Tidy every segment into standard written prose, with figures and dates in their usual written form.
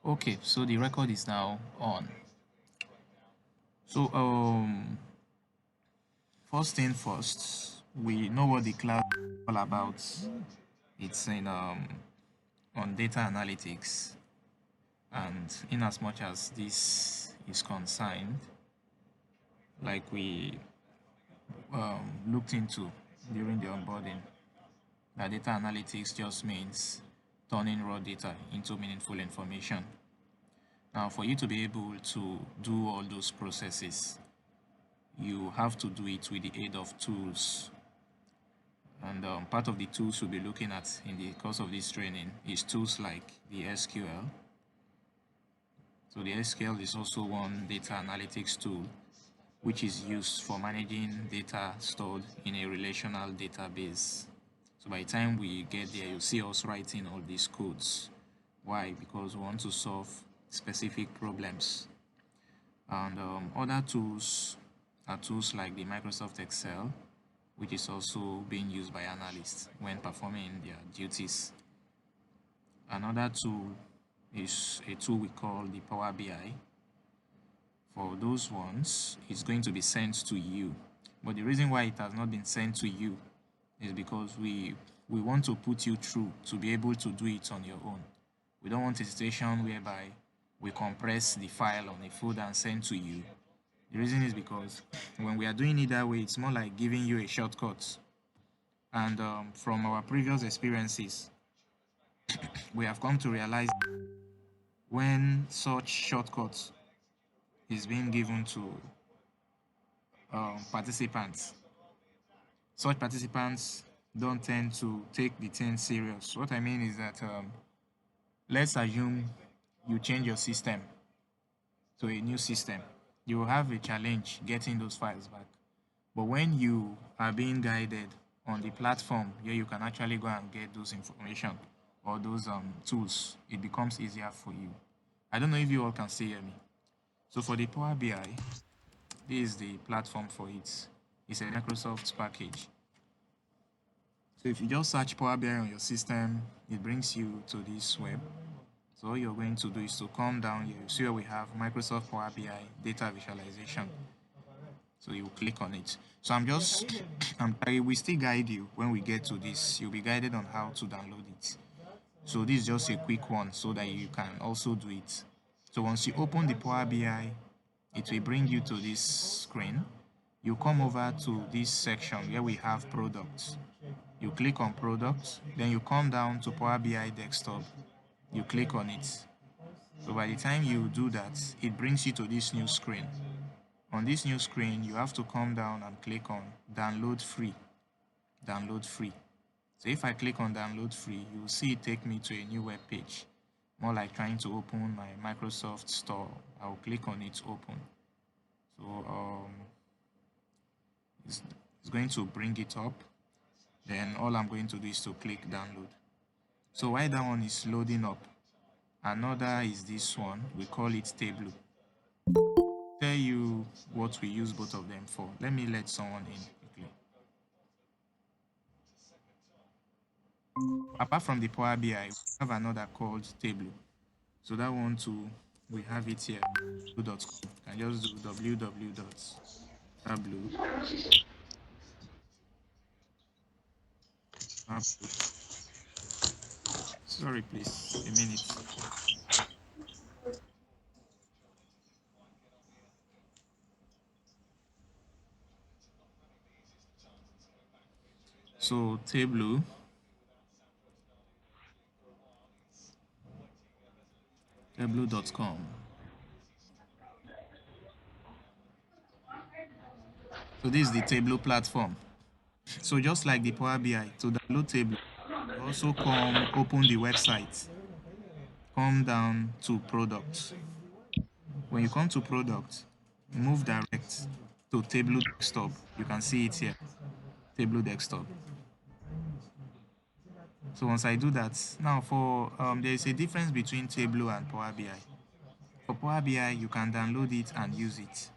Okay, so the record is now on. So first thing first, we know what the cloud is all about. It's in on data analytics, and in as much as this is concerned, like we looked into during the onboarding, that data analytics just means turning raw data into meaningful information. Now, for you to be able to do all those processes, you have to do it with the aid of tools. And part of the tools we'll be looking at in the course of this training is tools like the SQL. So the SQL is also one data analytics tool which is used for managing data stored in a relational database. So by the time we get there, you'll see us writing all these codes. Why? Because we want to solve specific problems. And other tools are tools like the Microsoft Excel, which is also being used by analysts when performing their duties. Another tool is a tool we call the Power BI. For those ones, it's going to be sent to you. But the reason why it has not been sent to you is because we want to put you through to be able to do it on your own. We don't want a situation whereby we compress the file on a folder and send to you. The reason is because when we are doing it that way, it's more like giving you a shortcut. And from our previous experiences, we have come to realize when such shortcuts is being given to participants, such participants don't tend to take the thing serious. What I mean is that let's assume you change your system to a new system. You will have a challenge getting those files back. But when you are being guided on the platform where you can actually go and get those information or those tools, it becomes easier for you. I don't know if you all can see me. So for the Power BI, this is the platform for it. It's a Microsoft package. So if you just search Power BI on your system, it brings you to this web. So all you're going to do is to come down here. You see where we have Microsoft Power BI data visualization. So you click on it. So we still guide you when we get to this. You'll be guided on how to download it. So this is just a quick one so that you can also do it. So once you open the Power BI, it will bring you to this screen. You come over to this section where we have products. You click on products, then you come down to Power BI desktop. You click on it. So by the time you do that, it brings you to this new screen. On this new screen, you have to come down and click on download free. Download free. So if I click on download free, you'll see it take me to a new web page. More like trying to open my Microsoft store. I'll click on it open. So it's going to bring it up. Then all I'm going to do is to click download. So while that one is loading up, another is this one. We call it Tableau. Tell you what we use both of them for. Let me let someone in quickly. Apart from the Power BI, we have another called Tableau. So that one too, we have it here. Tableau.com. You can just do www.tableau. Sorry, please, a minute. So tableau.com. So this is the Tableau platform. So just like the Power BI, to download Tableau, you also come open the website, come down to products. When you come to product, move direct to Tableau desktop. You can see it here, Tableau desktop. So once I do that, now for there is a difference between Tableau and Power BI. For Power BI, you can download it and use it.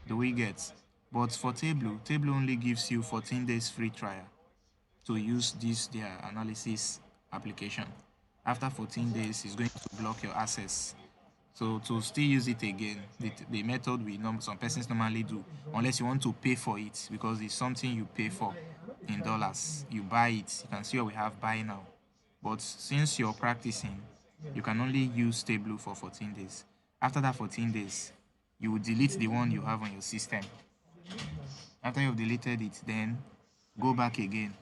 Do we get? But for Tableau, Tableau only gives you 14 days free trial to use this their analysis application. After 14 days, it's going to block your access. So to still use it again, the method some persons normally do, unless you want to pay for it, because it's something you pay for in dollars. You buy it. You can see what we have buy now. But since you're practicing, you can only use Tableau for 14 days. After that 14 days, you will delete the one you have on your system. After you've deleted it, then go back again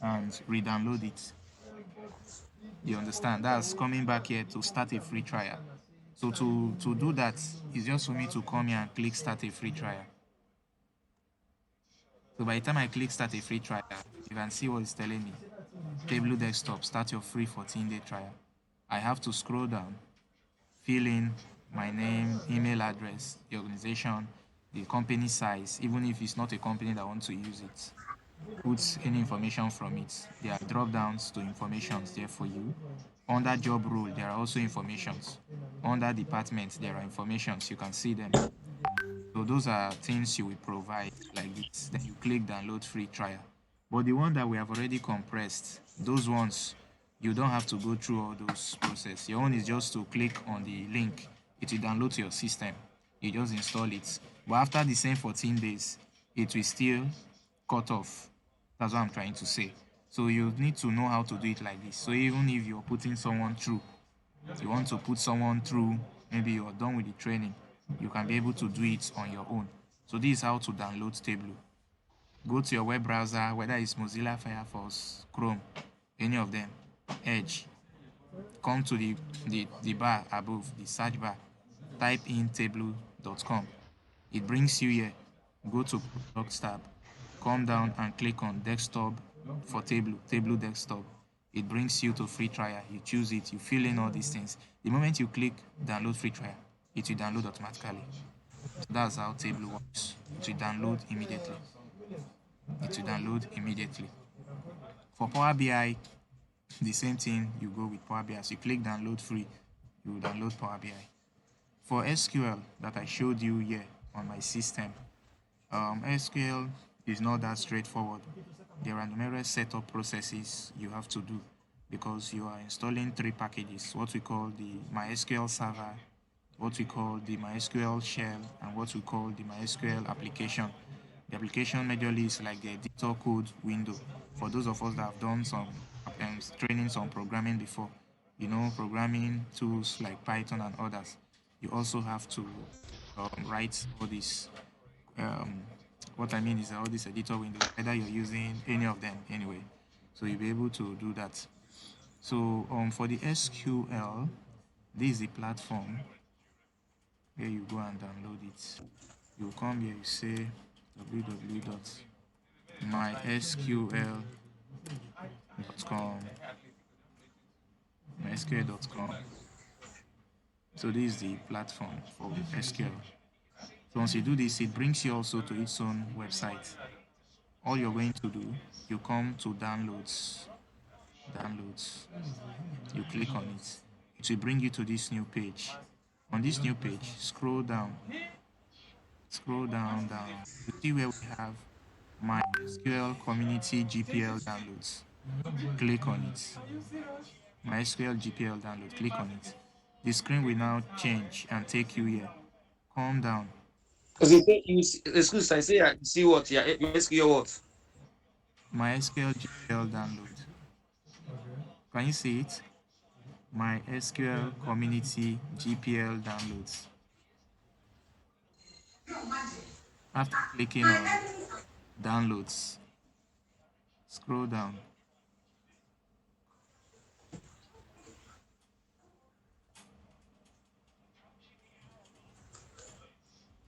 and re-download it. You understand? That's coming back here to start a free trial. So to do that, it's just for me to come here and click start a free trial. So by the time I click start a free trial, you can see what it's telling me. Tableau Desktop, start your free 14-day trial. I have to scroll down, fill in my name, email address, the organization, the company size, even if it's not a company that wants to use it. Put any information from it. There are drop downs to informations there for you. Under job role, there are also informations. Under department, there are informations. You can see them. So those are things you will provide like this. Then you click download free trial. But the one that we have already compressed, those ones, you don't have to go through all those process. Your own is just to click on the link. It will download to your system. You just install it. But after the same 14 days, it will still cut off. That's what I'm trying to say. So you need to know how to do it like this. So even if you're putting someone through, you want to put someone through, maybe you're done with the training, you can be able to do it on your own. So this is how to download Tableau. Go to your web browser, whether it's Mozilla Firefox, Chrome, any of them, Edge. Come to the bar above, the search bar. Type in tableau.com. It brings you here. Go to Products tab. Come down and click on Desktop for Tableau Desktop. It brings you to free trial. You choose it, you fill in all these things. The moment you click download free trial, it will download automatically. So that's how Tableau works. It will download immediately. It will download immediately. For Power BI, the same thing, you go with Power BI. As you click download free, you will download Power BI. For SQL that I showed you here on my system, SQL is not that straightforward. There are numerous setup processes you have to do because you are installing 3 packages, what we call the MySQL server, what we call the MySQL shell, and what we call the MySQL application. The application majorly is like the editor code window. For those of us that have done some trainings on programming before, you know, programming tools like Python and others, you also have to write all this. What I mean is all these editor windows, either you're using any of them anyway. So you'll be able to do that. So for the SQL, this is the platform where you go and download it. You come here, you say www.mysql.com, mysql.com. So this is the platform for SQL. So once you do this, it brings you also to its own website. All you're going to do, you come to downloads, you click on it. It will bring you to this new page. On this new page, scroll down, down. You see where we have MySQL Community GPL downloads. Click on it. MySQL GPL download, click on it. The screen will now change and take you here. Calm down. Because you say excuse, I say I see what your SQL what? MySQL GPL download. Can you see it? MySQL Community GPL downloads. After clicking on downloads, scroll down.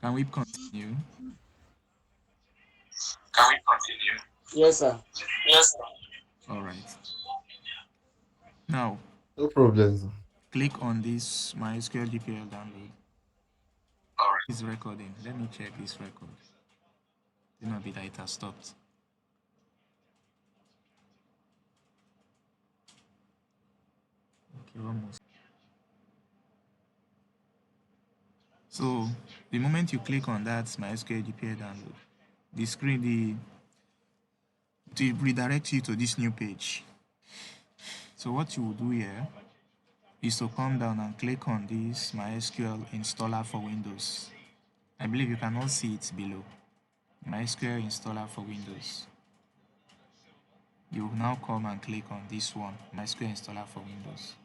Can we continue? Can we continue? Yes, sir. Yes, sir. All right. Now, No problem, sir. click on this MySQL GPL download. All right. It's recording. Let me check this record. It might be that it has stopped. Okay, almost. So the moment you click on that MySQL GPL download, the screen it will redirect you to this new page. So what you will do here is to come down and click on this MySQL installer for Windows. I believe you can all see it below. MySQL installer for Windows. You will now come and click on this one, MySQL installer for Windows.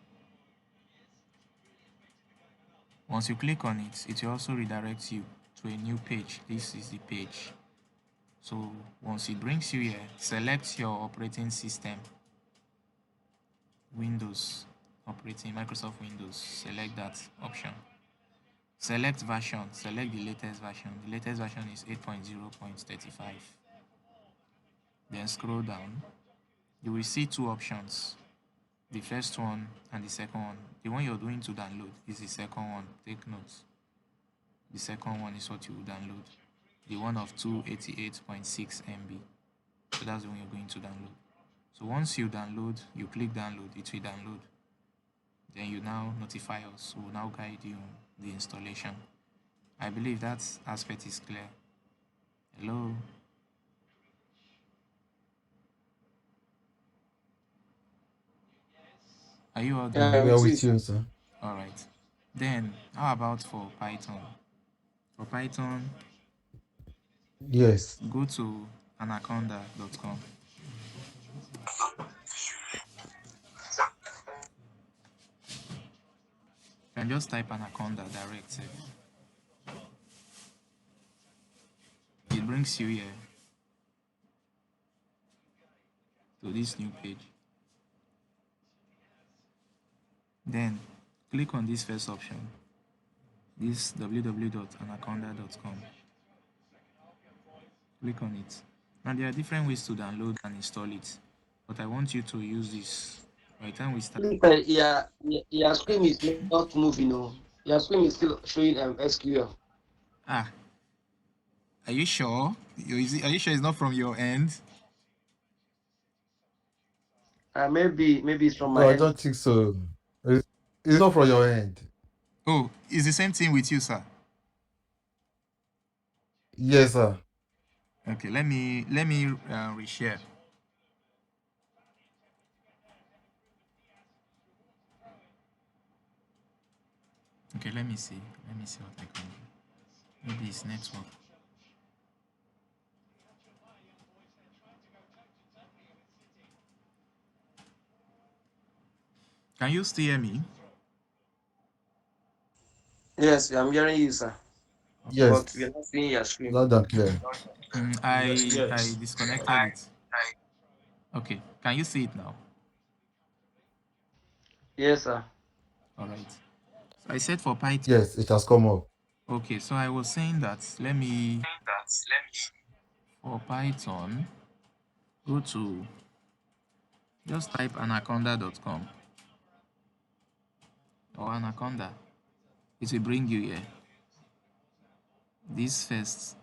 Once you click on it, it will also redirect you to a new page. This is the page. So once it brings you here, select your operating system. Windows, operating Microsoft Windows, select that option. Select version, select the latest version. The latest version is 8.0.35. Then scroll down. You will see two options. The first one and the second one. The one you're doing to download is the second one. Take note. The second one is what you will download. The one of 288.6 MB. So that's the one you're going to download. So once you download, you click download, it will download. Then you now notify us. We'll now guide you the installation. I believe that aspect is clear. Hello? Are you all Yeah, done? We are with you, sir. Alright. Then, how about for Python? For Python, Yes. go to anaconda.com. You can just type Anaconda direct. It brings you here to this new page. Then click on this first option, this www.anaconda.com. Click on it. Now there are different ways to download and install it, but I want you to use this. By the time we start, Your screen is not moving. No, your screen is still showing SQL. Are you sure? Are you sure it's not from your end? Maybe it's from No, my I end. don't think so. It's not from your end. Oh, it's the same thing with you, sir. Yes, sir. Okay, let me reshare. Okay, let me see. Let me see what I can do. Maybe it's network. Can you still hear me? Yes, I'm hearing you, sir. But we are Yes. not seeing your screen. Loud and clear. I Yes. disconnected it. Okay, can you see it now? Yes, sir. All right. So I said for Python. Yes, it has come up. Okay, so I was saying that let me for Python go to just type anaconda.com or anaconda. It will bring you here. This first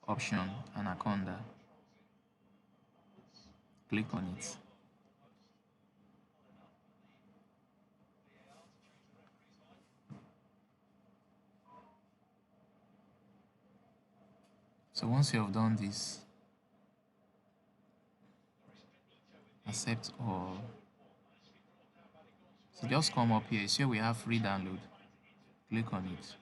option, anaconda. Click on it. So once you have done this, accept all. So just come up here. See, we have free download. Click on it.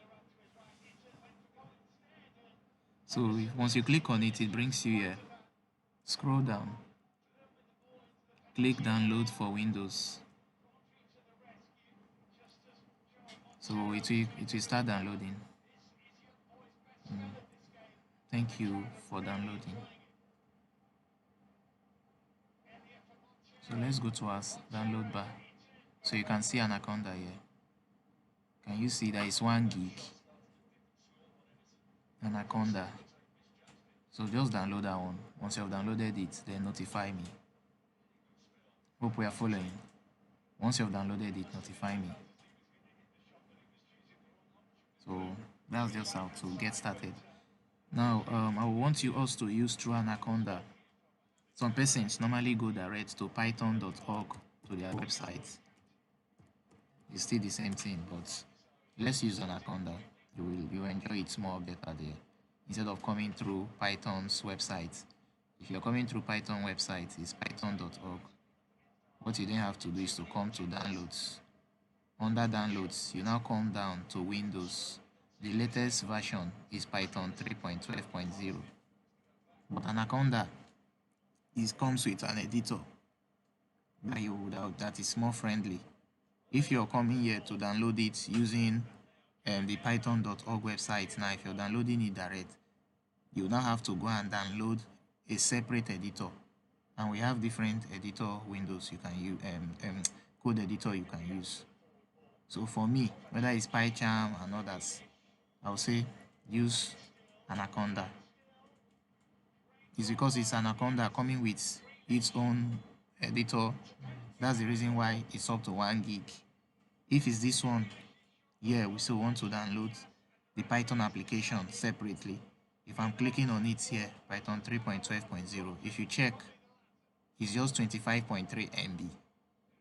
So once you click on it, it brings you here. Scroll down. Click download for Windows. So it will start downloading. Thank you for downloading. So let's go to our download bar. So you can see Anaconda here. Can you see that it's 1 gig? Anaconda. So just download that one. Once you have downloaded it, then notify me. Hope we are following. Once you have downloaded it, notify me. So that's just how to get started. Now, I want you also to use through Anaconda. Some persons normally go direct to python.org to their website. It's still the same thing, but let's use Anaconda. You will enjoy it more better there. Instead of coming through Python's website. If you're coming through Python website, it's python.org. what you then have to do is to come to downloads. Under downloads, you now come down to Windows. The latest version is Python 3.12.0. But Anaconda comes with an editor that is more friendly. If you're coming here to download it using the python.org website, now if you're downloading it direct, you now have to go and download a separate editor. And we have different editor windows you can use, code editor you can use. So for me, whether it's PyCharm and others, I'll say use Anaconda. It's because it's Anaconda coming with its own editor. That's the reason why it's up to 1 gig. If it's this one, yeah, we still want to download the Python application separately. If I'm clicking on it here, Python 3.12.0, if you check, it's just 25.3 MB.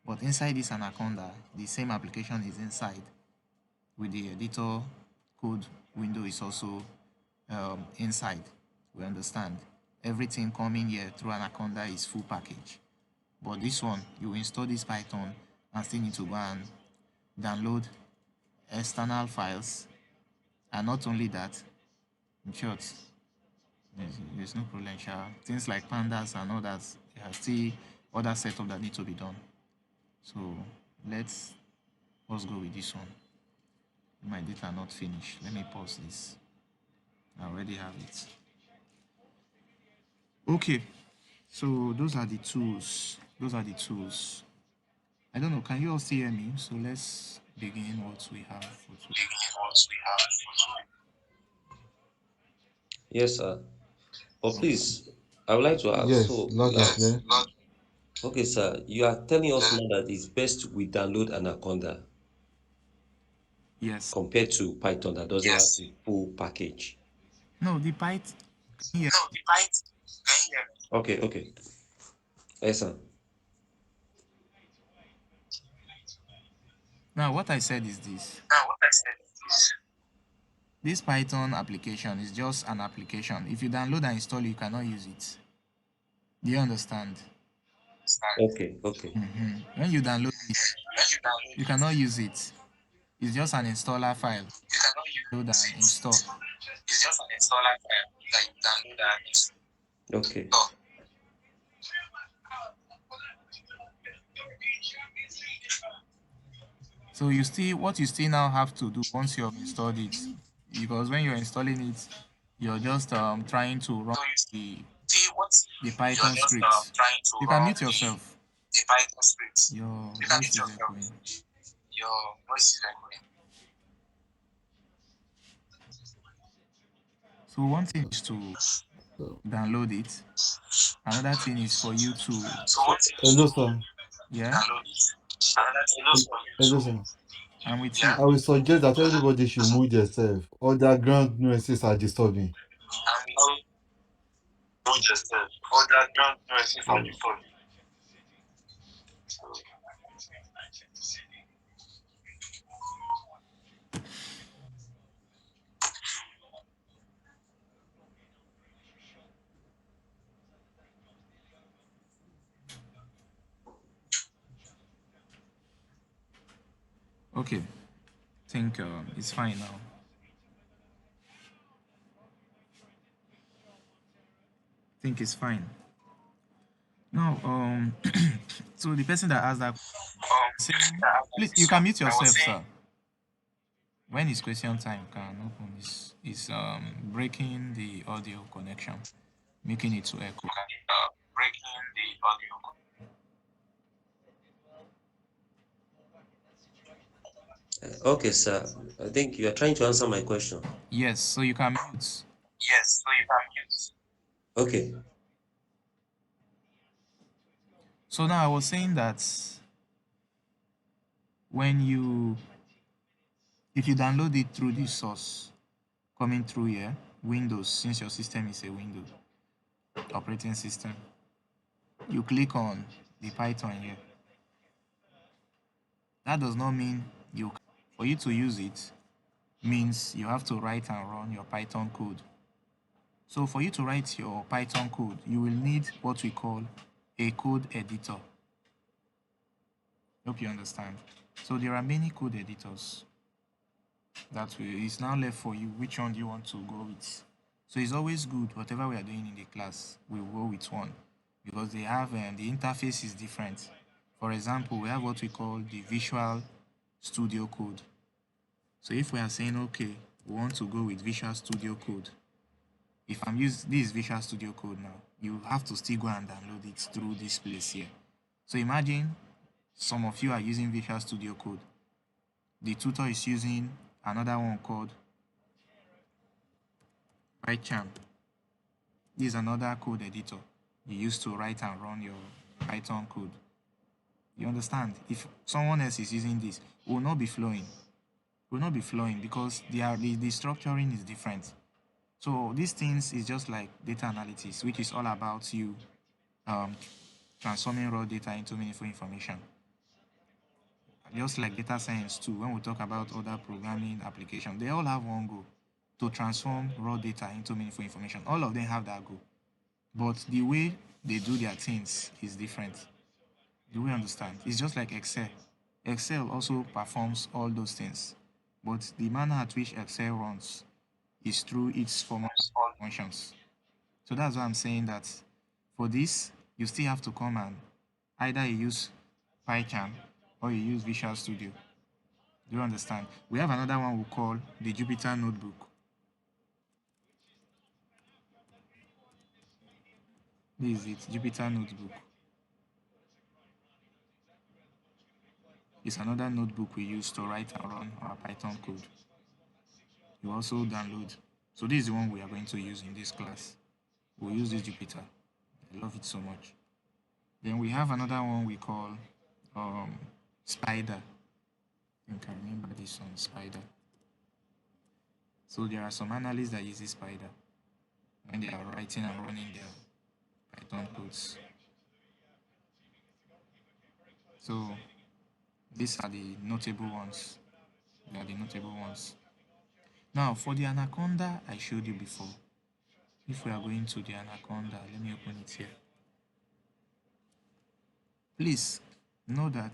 But inside this Anaconda, the same application is inside with the editor code window is also inside. We understand. Everything coming here through Anaconda is full package. But this one, you install this Python and still need to go and download external files. And not only that, in short, there's no problem. Things like pandas and others, there are still other setup that need to be done. So let's go with this one. My data not finished. Let me pause this. I already have it. Okay, so those are the tools. I don't know, can you all still hear me? So let's begin what we have for today. Yes, sir. But please, I would like to ask. Yes, So, loud and clear. okay, sir, you are telling us now that it's best we download Anaconda Yes. compared to Python that doesn't have the full package. No, the Python. Yeah. Okay. Yes, sir. Now, what I said is this. This Python application is just an application. If you download and install it, you cannot use it. Do you understand? Okay. When you download it, you cannot use it. It's just an installer file. Download and install. Okay. So what you still now have to do once you have installed it, because when you're installing it, you're just trying to run the Python script. You can mute yourself. Your voice is echoing. So one thing is to download it. Another thing is for you to Hello, sir. yeah. Hello, sir. I'm with you. I will suggest that everybody should move themselves. All the ground noises are disturbing. Okay. Think it's fine now. Think it's fine. Now, so the person that asked that saying, please, you can mute yourself, sir. When it's question time, you can open this. It's breaking the audio connection, making it to echo. Okay, sir. I think you are trying to answer my question. Yes, so you can mute. Okay. So now I was saying that if you download it through this source coming through here, Windows, since your system is a Windows operating system, you click on the Python here. That does not mean for you to use it means you have to write and run your Python code. So for you to write your Python code, you will need what we call a code editor. Hope you understand. So there are many code editors that way. It's now left for you which one do you want to go with. So it's always good, whatever we are doing in the class, we'll go with one because they have the interface is different. For example, we have what we call the Visual Studio Code. So if we are saying, okay, we want to go with Visual Studio Code, if I'm using this Visual Studio Code now, you have to still go and download it through this place here. So imagine some of you are using Visual Studio Code. The tutor is using another one called PyCharm. This is another code editor you use to write and run your Python code. You understand? If someone else is using this, it will not be flowing. It will not be flowing because the structuring is different. So these things is just like data analytics, which is all about you transforming raw data into meaningful information. Just like data science too, when we talk about other programming applications, they all have one goal: to transform raw data into meaningful information. All of them have that goal. But the way they do their things is different. Do we understand? It's just like Excel. Excel also performs all those things. But the manner at which Excel runs is through its formal functions. So that's why I'm saying that for this, you still have to come and either you use PyCharm or you use Visual Studio. Do you understand? We have another one we call the Jupyter Notebook. This is it, Jupyter Notebook. It's another notebook we use to write and run our Python code. You also download. So this is the one we are going to use in this class. We'll use this Jupyter. I love it so much. Then we have another one we call Spider. I think I remember this one, Spider. So there are some analysts that use this Spider when they are writing and running their Python codes. So these are the notable ones. They are the notable ones. Now for the Anaconda I showed you before. If we are going to the Anaconda, let me open it here. Please know that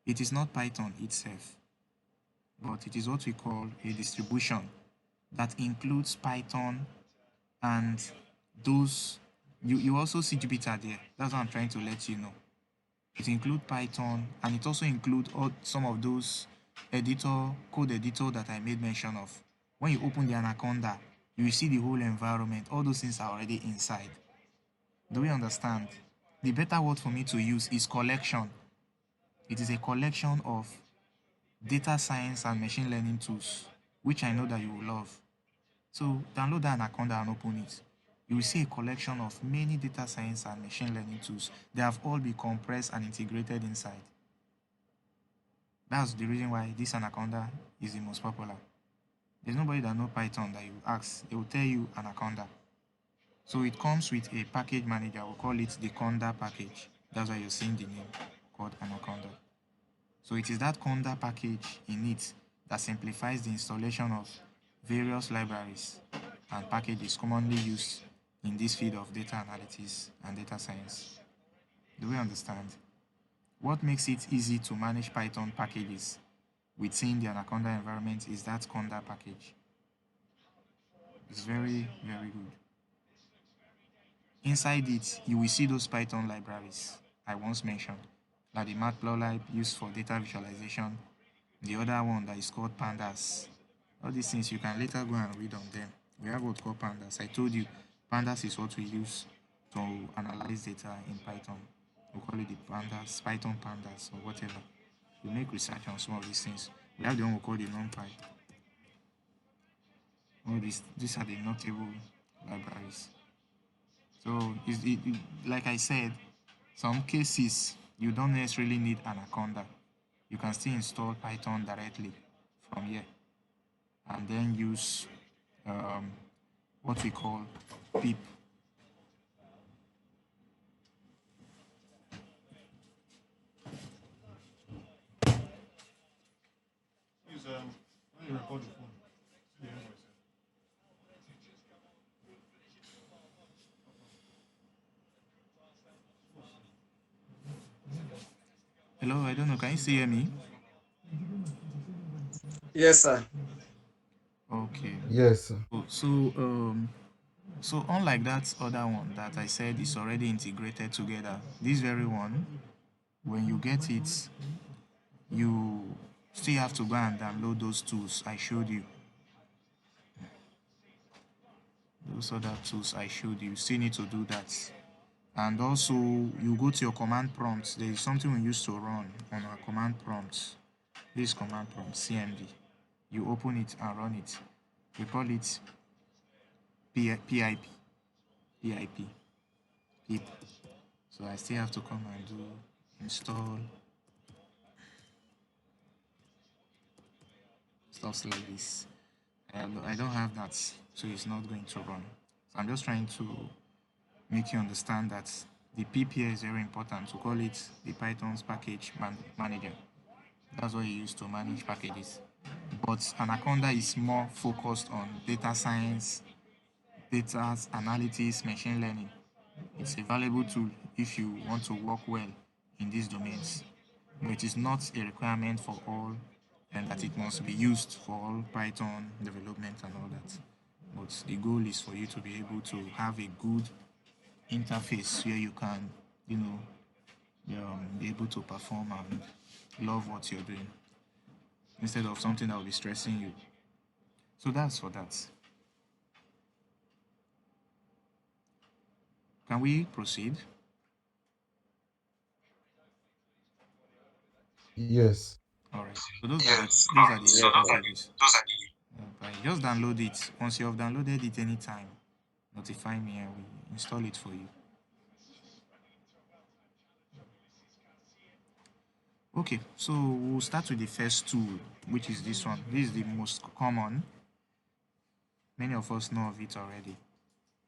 it is not Python itself, but it is what we call a distribution that includes Python and those, you also see Jupyter there. That's what I'm trying to let you know. It includes Python and it also includes some of those code editor that I made mention of. When you open the Anaconda, you will see the whole environment. All those things are already inside. Do we understand? The better word for me to use is collection. It is a collection of data science and machine learning tools, which I know that you will love. So download the Anaconda and open it. You will see a collection of many data science and machine learning tools. They have all been compressed and integrated inside. That's the reason why this Anaconda is the most popular. There's nobody that knows Python that you ask. They will tell you Anaconda. So it comes with a package manager. We'll call it the Conda package. That's why you're seeing the name called Anaconda. So it is that Conda package in it that simplifies the installation of various libraries and packages commonly used in this field of data analytics and data science. Do we understand? What makes it easy to manage Python packages within the Anaconda environment is that Conda package. It's very, very good. Inside it, you will see those Python libraries I once mentioned, like the Matplotlib used for data visualization, the other one that is called Pandas. All these things you can later go and read on them. We have what's called Pandas. I told you, Pandas is what we use to analyze data in Python. We call it the Pandas, Python Pandas, or whatever. We make research on some of these things. We have the one we call the NumPy. All these are the notable libraries. So, like I said, some cases you don't necessarily need Anaconda. You can still install Python directly from here and then use what we call pip. Please, when you record the phone, see the invoice. Hello, I don't know. Can you still hear me? Yes, sir. Okay. Yes, sir. So unlike that other one that I said is already integrated together, this very one, when you get it, you still have to go and download those tools I showed you. Those other tools I showed you, still need to do that. And also, you go to your command prompt. There is something we used to run on our command prompt. This command prompt, CMD. You open it and run it. We call it PIP. PIP. PIP. So I still have to come and do install stuff like this. I don't have that, so it's not going to run. So I'm just trying to make you understand that the pip here is very important. To call it the Python's package manager. That's what you use to manage packages. But Anaconda is more focused on data science, data analytics, machine learning. It's a valuable tool if you want to work well in these domains, but it is not a requirement for all and that it must be used for all Python development and all that. But the goal is for you to be able to have a good interface where you can, you know, be able to perform and love what you're doing instead of something that will be stressing you. So that's for that. Can we proceed? Yes. All right. So those are the Yes, packages. Just download it. Once you have downloaded it anytime, notify me and we install it for you. Okay, so we'll start with the first tool, which is this one. This is the most common. Many of us know of it already.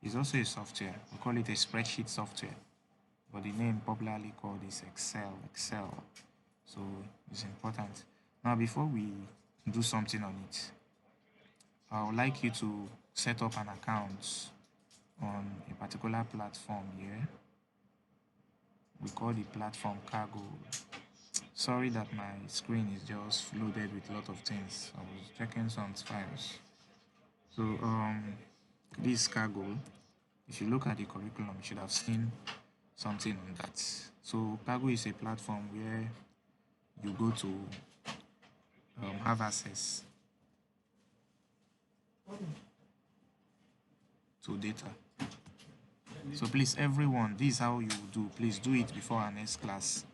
It's also a software. We call it a spreadsheet software, but the name popularly called is Excel. Excel. So it's important. Now, before we do something on it, I would like you to set up an account on a particular platform here. We call the platform Cargo. Sorry that my screen is just loaded with a lot of things. I was checking some files. So this Cargo, if you look at the curriculum, you should have seen something on that. So Cargo is a platform where you go to have access to data. So please, everyone, this is how you do. Please do it before our next class.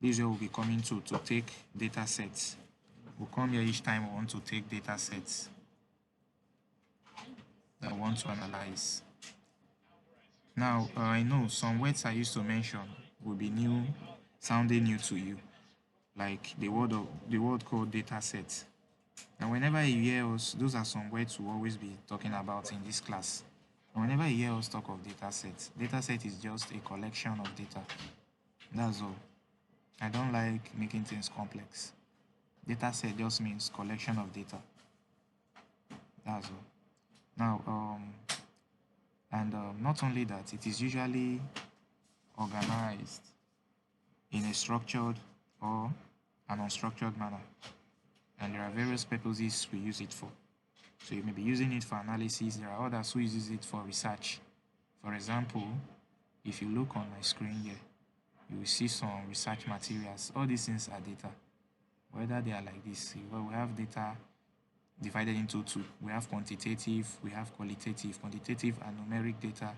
This is where we'll be coming to take data sets. We'll come here each time we want to take data sets that we want to analyze. Now, I know some words I used to mention will be new, sounding new to you, like the word called data set. And whenever you hear us, those are some words we'll always be talking about in this class. And whenever you hear us talk of data set is just a collection of data. That's all. I don't like making things complex. Data set just means collection of data. That's all. Now, not only that, it is usually organized in a structured or an unstructured manner. And there are various purposes we use it for. So you may be using it for analysis. There are others who use it for research. For example, if you look on my screen here, you will see some research materials. All these things are data. Whether they are like this, we have data divided into two. We have quantitative, we have qualitative. Quantitative and numeric data,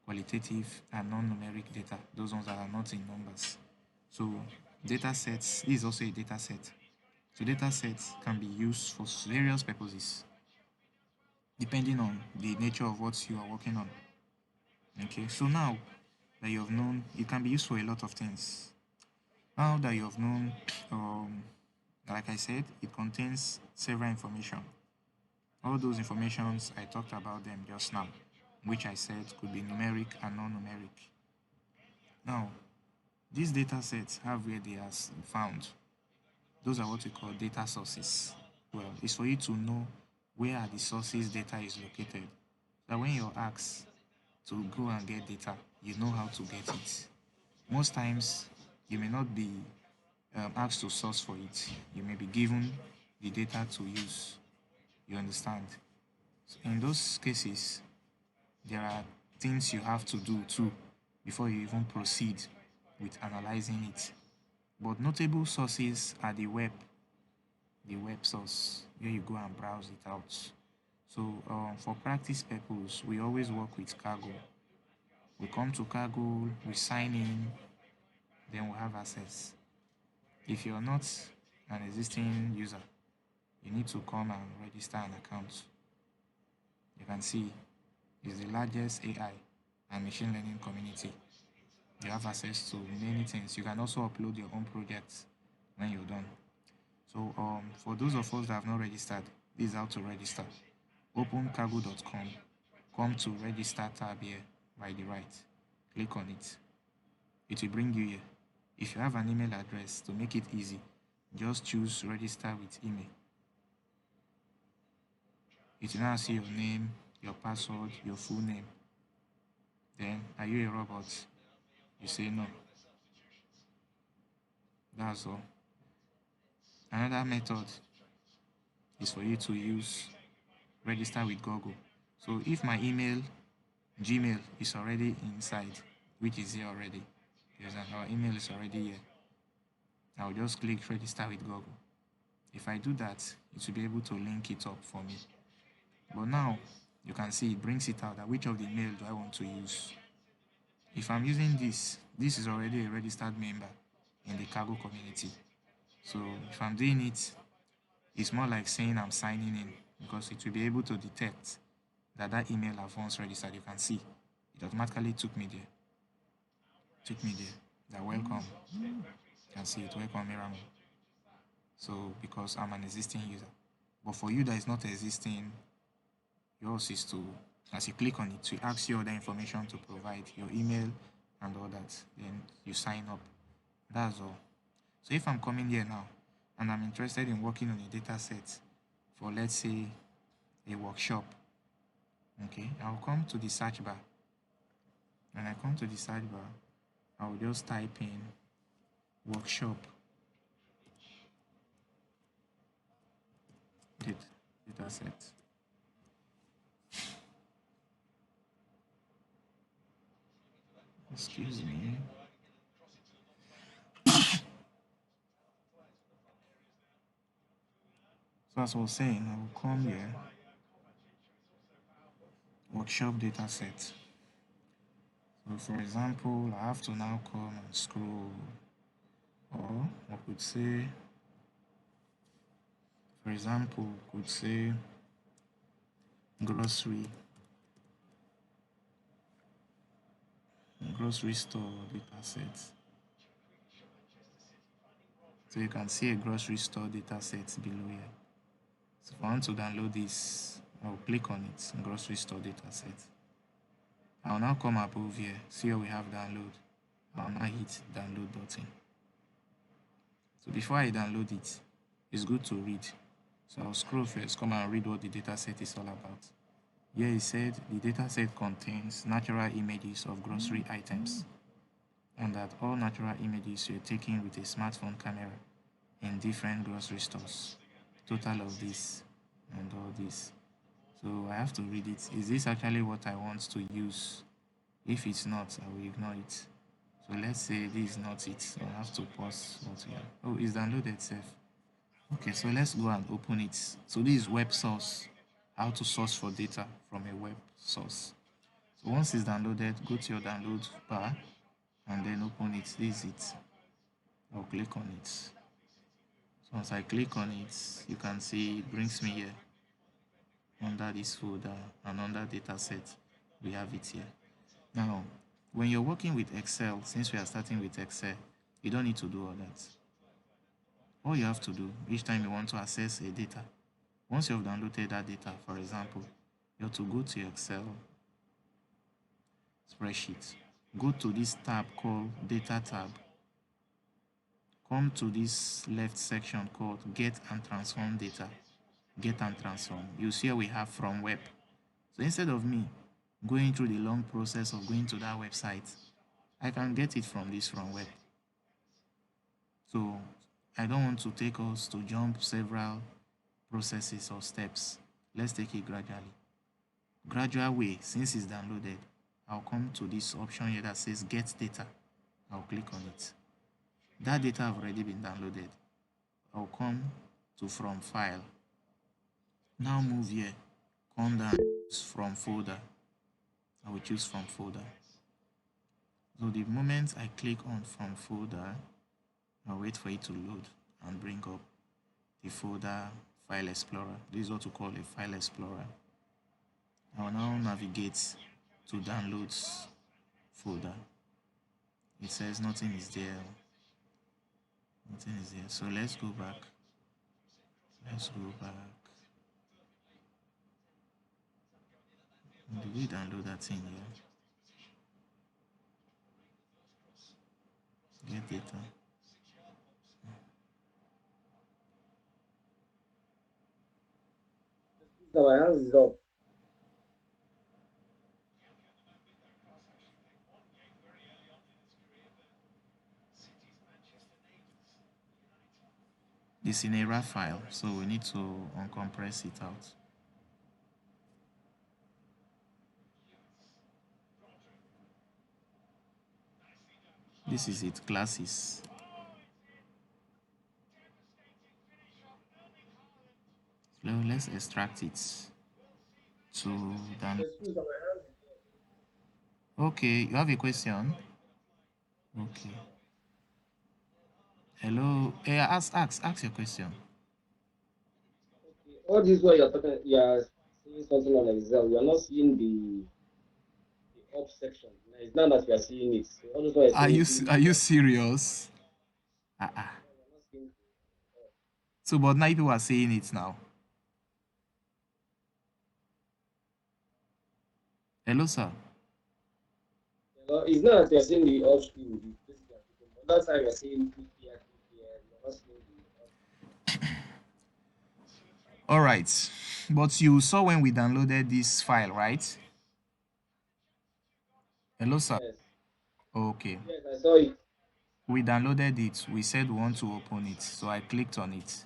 qualitative and non-numeric data. Those ones that are not in numbers. So data sets, this is also a data set. So data sets can be used for various purposes, depending on the nature of what you are working on. Okay, so now that you have known, it can be used for a lot of things. Now that you have known, like I said, it contains several information. All those informations, I talked about them just now, which I said could be numeric and non-numeric. Now, these data sets have where they are found. Those are what we call data sources. Well, it's for you to know where are the sources data is located. So when you're asked to go and get data, you know how to get it. Most times, you may not be asked to source for it, you may be given the data to use. You understand? So in those cases, there are things you have to do too before you even proceed with analyzing it. But notable sources are the web source, where you go and browse it out. So for practice purpose, we always work with Kaggle. We come to Kaggle, we sign in, then we have access. If you're not an existing user, you need to come and register an account. You can see it's the largest AI and machine learning community. You have access to many things. You can also upload your own projects when you're done. So for those of us that have not registered, this is how to register. Open kaggle.com, come to register tab here by the right, click on it. It will bring you here. If you have an email address, to make it easy, just choose register with email. It will now see your name, your password, your full name. Then, are you a robot? You say no. That's all. Another method is for you to use register with Google. So if my email, Gmail, is already inside, which is here already, because our email is already here, I'll just click register with Google. If I do that, it will be able to link it up for me. But now, you can see it brings it out that which of the mail do I want to use. If I'm using this is already a registered member in the Kaggle community. So if I'm doing it, it's more like saying I'm signing in, because it will be able to detect that email I've once registered. You can see it automatically took me there. That welcome. You can see it, welcome Miramo. So because I'm an existing user. But for you that is not existing, yours is to, as you click on it, to ask you other information to provide, your email and all that. Then you sign up. That's all. So if I'm coming here now and I'm interested in working on a data set for, let's say, a workshop, okay, I'll come to the search bar. When I come to the search bar, I'll just type in workshop data set. Excuse me. So as I was saying, I will come here, workshop data set. So for example, I have to now come and scroll, or I could say, for example, could say grocery store data set. So you can see a grocery store data set below here. So if I want to download this, I'll click on it, grocery store data set. I'll now come above here, see where we have download. I'll now hit download button. So before I download it, it's good to read. So I'll scroll first, come and read what the data set is all about. Here it said the data set contains natural images of grocery items, and that all natural images were taken with a smartphone camera in different grocery stores. Total of this and all this. So I have to read it. Is this actually what I want to use? If it's not, I will ignore it. So let's say this is not it. So I have to pause altogether. Oh, it's downloaded itself. Okay, so let's go and open it. So this is web source. How to source for data from a web source. So once it's downloaded, go to your download bar and then open it. This is it. I'll click on it. So once I click on it, you can see it brings me here under this folder and under data set. We have it here. Now, when you're working with Excel, since we are starting with Excel, you don't need to do all that. All you have to do each time you want to access a data, once you've downloaded that data, for example, you have to go to your Excel spreadsheet, go to this tab called Data tab, come to this left section called Get and Transform Data. Get and Transform. You see here we have from web. So instead of me going through the long process of going to that website, I can get it from this from web. So I don't want to take us to jump several processes or steps. Let's take it gradually. Gradual way, since it's downloaded, I'll come to this option here that says get data. I'll click on it. That data have already been downloaded. I'll come to from file. Now move here, come down, choose from folder. I will choose from folder. So the moment I click on from folder, I'll wait for it to load and bring up the folder file explorer. This is what we call a file explorer. I will now navigate to downloads folder. It says nothing is there. Nothing is there. So let's go back. Let's go back. Did we download that thing here? Get data. So my hands is up. It's in a RAW file, so we need to uncompress it out. This is it, classes. So let's extract it to download. Excuse me, my hands is up. Okay, you have a question? Okay. Hello. Hey, ask your question. Okay. All this while you're talking, you're seeing something on Excel. You're not seeing the up section. Now, it's not that you are seeing it. So all this while you're seeing Are you serious? you're not seeing So, but now people are saying it now. Hello, sir. it's not that you're seeing the off screen with the place you're clicking, but that time you're seeing click here, you're not seeing the All right. But you saw when we downloaded this file, right? Hello, sir. yes. Okay. Yes, I saw it. We downloaded it. We said we want to open it. So I clicked on it.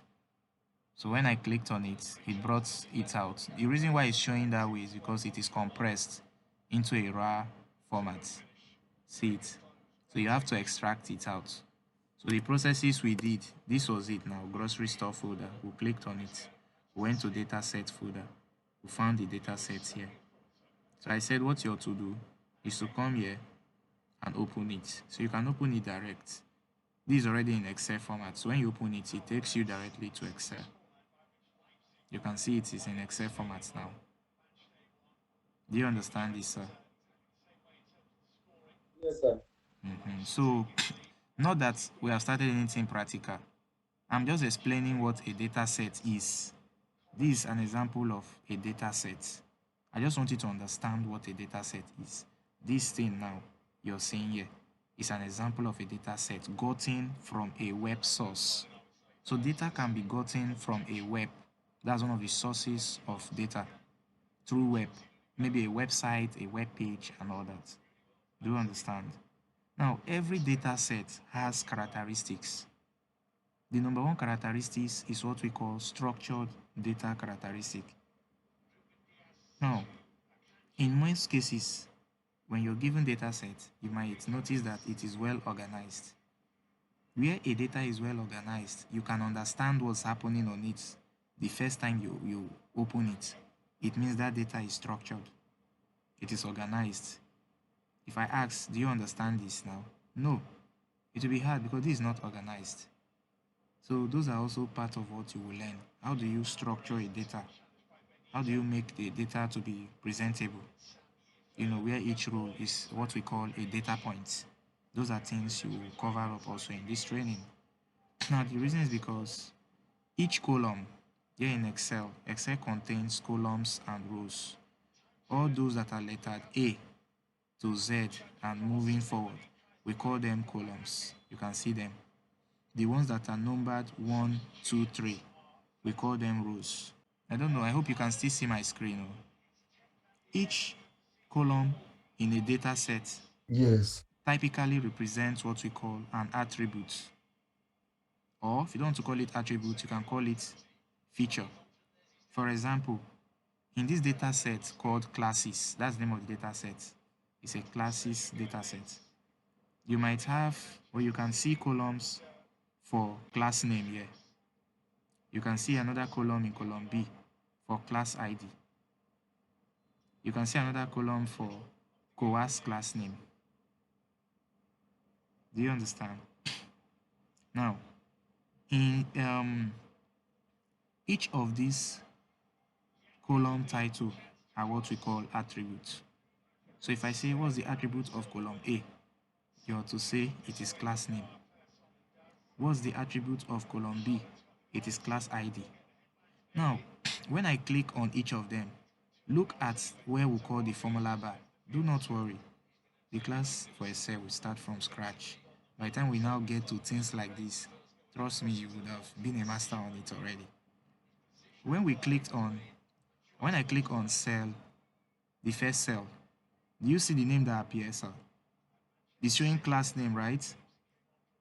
So when I clicked on it, it brought it out. The reason why it's showing that way is because it is compressed into a RAW format. See it? So you have to extract it out. So the processes we did, this was it now, grocery store folder. We clicked on it. We went to data set folder. We found the data set here. So I said what you ought to do is to come here and open it. So you can open it direct. This is already in Excel format. So when you open it, it takes you directly to Excel. You can see it is in Excel format now. Do you understand this, sir? Yes, sir. So, not that we have started anything practical. I'm just explaining what a data set is. This is an example of a data set. I just want you to understand what a data set is. This thing now you're seeing here is an example of a data set gotten from a web source. So data can be gotten from a web. That's one of the sources of data through web. Maybe a website, a web page, and all that. Do you understand? Now, every data set has characteristics. The number one characteristic is what we call structured data characteristic. Now, in most cases, when you're given data set, you might notice that it is well organized. Where a data is well organized, you can understand what's happening on it the first time you open it. It means that data is structured. It is organized. If I ask, do you understand this now? No. It will be hard because this is not organized. So those are also part of what you will learn. How do you structure a data? How do you make the data to be presentable? Where each row is what we call a data point. Those are things you will cover up also in this training. Now, the reason is because each column here in Excel contains columns and rows. All those that are lettered A to Z and moving forward, we call them columns. You can see them. The ones that are numbered 1, 2, 3, we call them rows. I don't know, I hope you can still see my screen. Each column in a data set Yes. typically represents what we call an attribute. Or if you don't want to call it attribute, you can call it feature. For example, in this data set called classes, that's the name of the data set. It's a classes data set. You might have, or you can see columns for class name here. You can see another column in column B for class ID. You can see another column for coas class name. Do you understand? Now, in each of these column title are what we call attributes. So if I say what's the attribute of column A, you ought to say it is class name. What's the attribute of column B? It is class ID. Now, when I click on each of them, look at where we call the formula bar. Do not worry. The class for Excel will start from scratch. By the time we now get to things like this, trust me, you would have been a master on it already. When I click on cell, the first cell, do you see the name that appears, sir? It's showing class name, right?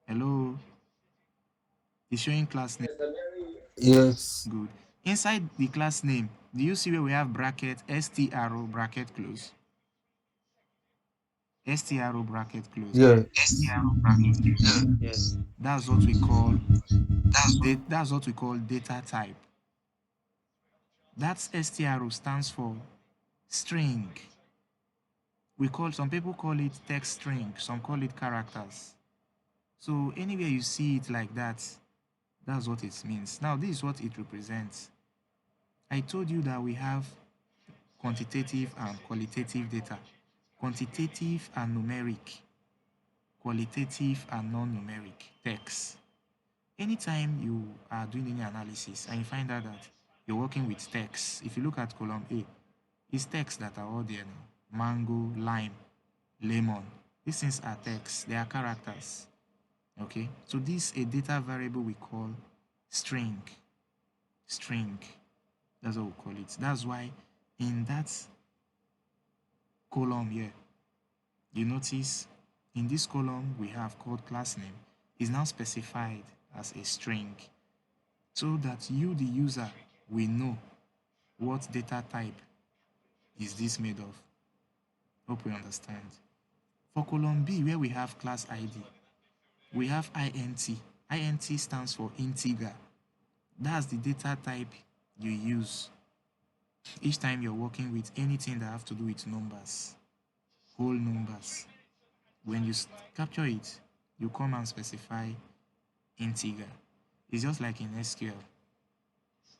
Hello? It's showing class name. Yes, I'm hearing you. Yes. Good. Inside the class name, do you see where we have bracket, stro bracket close? Stro bracket close. Yeah. Stro bracket close. Yes. That's what we call data type. That stro stands for string. Some people call it text string, some call it characters. So anywhere you see it like that, that's what it means. Now this is what it represents. I told you that we have quantitative and qualitative data. Quantitative and numeric. Qualitative and non-numeric text. Anytime you are doing any analysis and you find out that you're working with text, if you look at column A, it's text that are all there now. Mango, lime, lemon. These things are text, they are characters. Okay, so this is a data variable we call string. String. That's what we call it. That's why in that column here, you notice in this column we have called class name is now specified as a string so that you, the user, will know what data type is this made of. Hope we understand. For column B, where we have class ID, we have int. Int stands for integer. That's the data type you use each time you're working with anything that have to do with numbers, whole numbers. When you capture it, you come and specify integer. It's just like in SQL.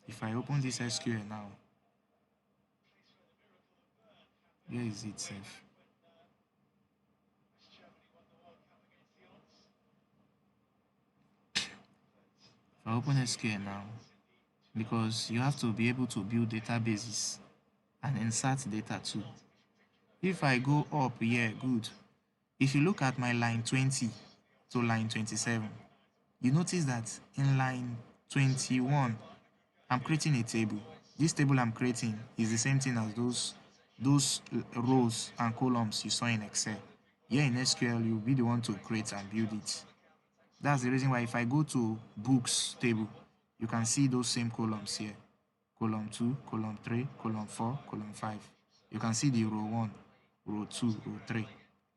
If I open this SQL now, where is it safe? If I open SQL now, because you have to be able to build databases and insert data too. If I go up here, good. If you look at my line 20 to line 27, you notice that in line 21, I'm creating a table. This table I'm creating is the same thing as those rows and columns you saw in Excel. Here in SQL, you'll be the one to create and build it. That's the reason why if I go to books table, you can see those same columns here. Column 2, column 3, column 4, column 5. You can see the row 1, row 2, row 3.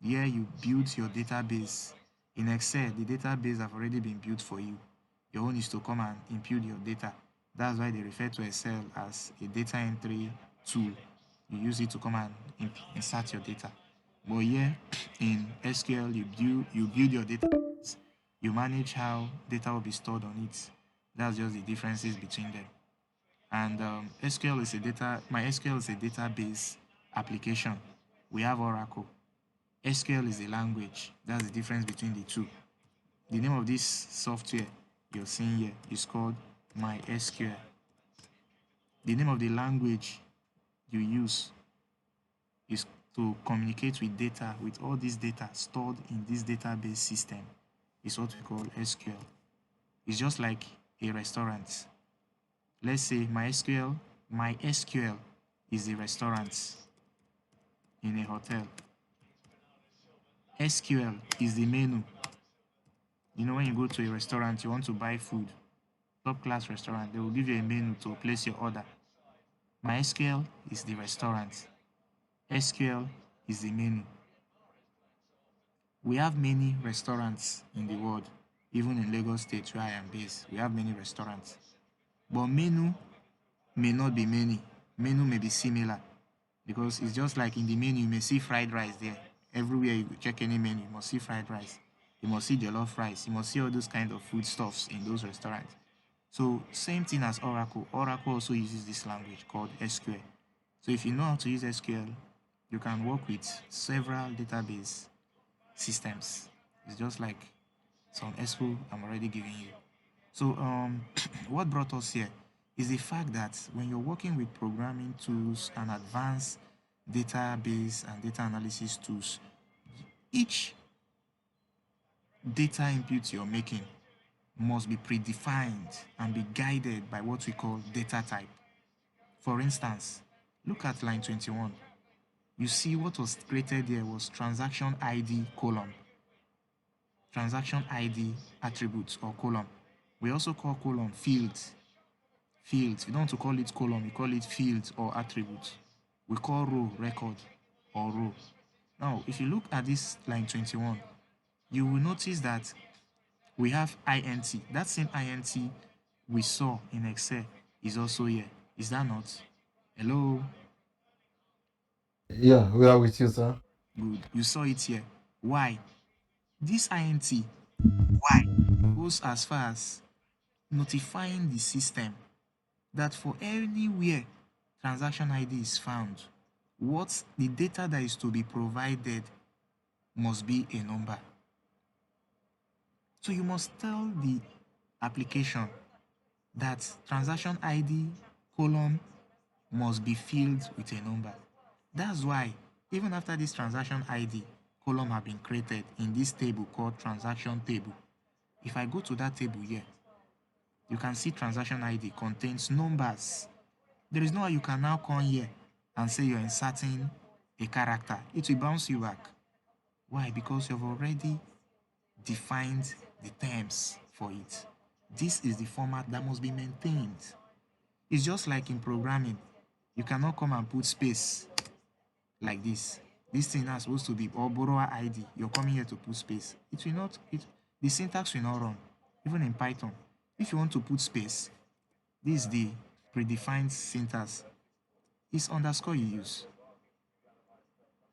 Here you build your database. In Excel, the database have already been built for you. Your own is to come and input your data. That's why they refer to Excel as a data entry tool. You use it to come and insert your data. But here in SQL, you build your data. You manage how data will be stored on it. That's just the differences between them. And SQL is MySQL is a database application. We have Oracle. SQL is a language. That's the difference between the two. The name of this software you're seeing here is called MySQL. The name of the language you use is to communicate with data, with all this data stored in this database system, is what we call SQL. It's just like a restaurant. Let's say MySQL is the restaurant in a hotel. SQL is the menu. You know, when you go to a restaurant, you want to buy food, top class restaurant, they will give you a menu to place your order. MySQL is the restaurant. SQL is the menu. We have many restaurants in the world, even in Lagos State where I am based. We have many restaurants. But menu may not be many. Menu may be similar because it's just like in the menu, you may see fried rice there. Everywhere you check any menu, you must see fried rice. You must see jollof rice. You must see all those kind of foodstuffs in those restaurants. So same thing as Oracle. Oracle also uses this language called SQL. So if you know how to use SQL, you can work with several database systems. It's just like some expo I'm already giving you. So what brought us here is the fact that when you're working with programming tools and advanced database and data analysis tools, each data input you're making must be predefined and be guided by what we call data type. For instance, look at line 21. You see what was created there was transaction ID column. Transaction ID attributes or column. We also call column fields. Fields. You don't want to call it column, you call it fields or attributes. We call row record or row. Now, if you look at this line 21, you will notice that we have int. That same int we saw in Excel is also here. Is that not? Hello? Yeah, we are with you, sir. Good. You saw it here. Why? This int goes as far as notifying the system that for anywhere transaction ID is found, what the data that is to be provided must be a number. So you must tell the application that transaction ID column must be filled with a number. That's why even after this transaction ID column have been created in this table called transaction table, if I go to that table here, you can see transaction ID contains numbers. There is no way you can now come here and say you're inserting a character. It will bounce you back. Why? Because you've already defined the terms for it. This is the format that must be maintained. It's just like in programming. You cannot come and put space like this. This thing is supposed to be or borrower ID. You're coming here to put space. It will not, the syntax will not run. Even in Python, if you want to put space, this is the predefined syntax. It's underscore you use.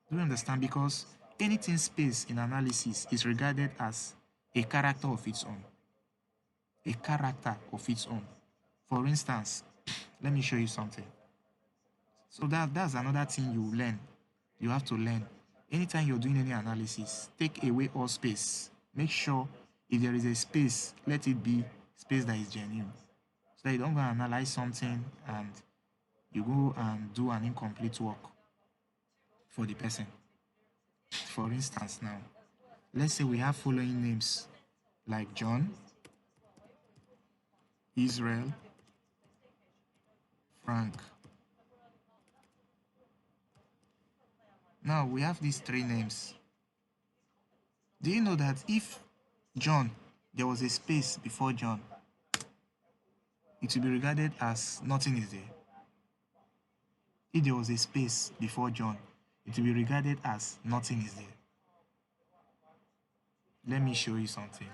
Do you understand? Because anything space in analysis is regarded as a character of its own. A character of its own. For instance, let me show you something. So that's another thing you learn. You have to learn. Anytime you're doing any analysis, take away all space. Make sure if there is a space, let it be space that is genuine. So that you don't go and analyze something and you go and do an incomplete work for the person. For instance, now, let's say we have following names like John, Israel, Frank. Now we have these three names. Do you know that if John, there was a space before John, it will be regarded as nothing is there? If there was a space before John, it will be regarded as nothing is there. Let me show you something.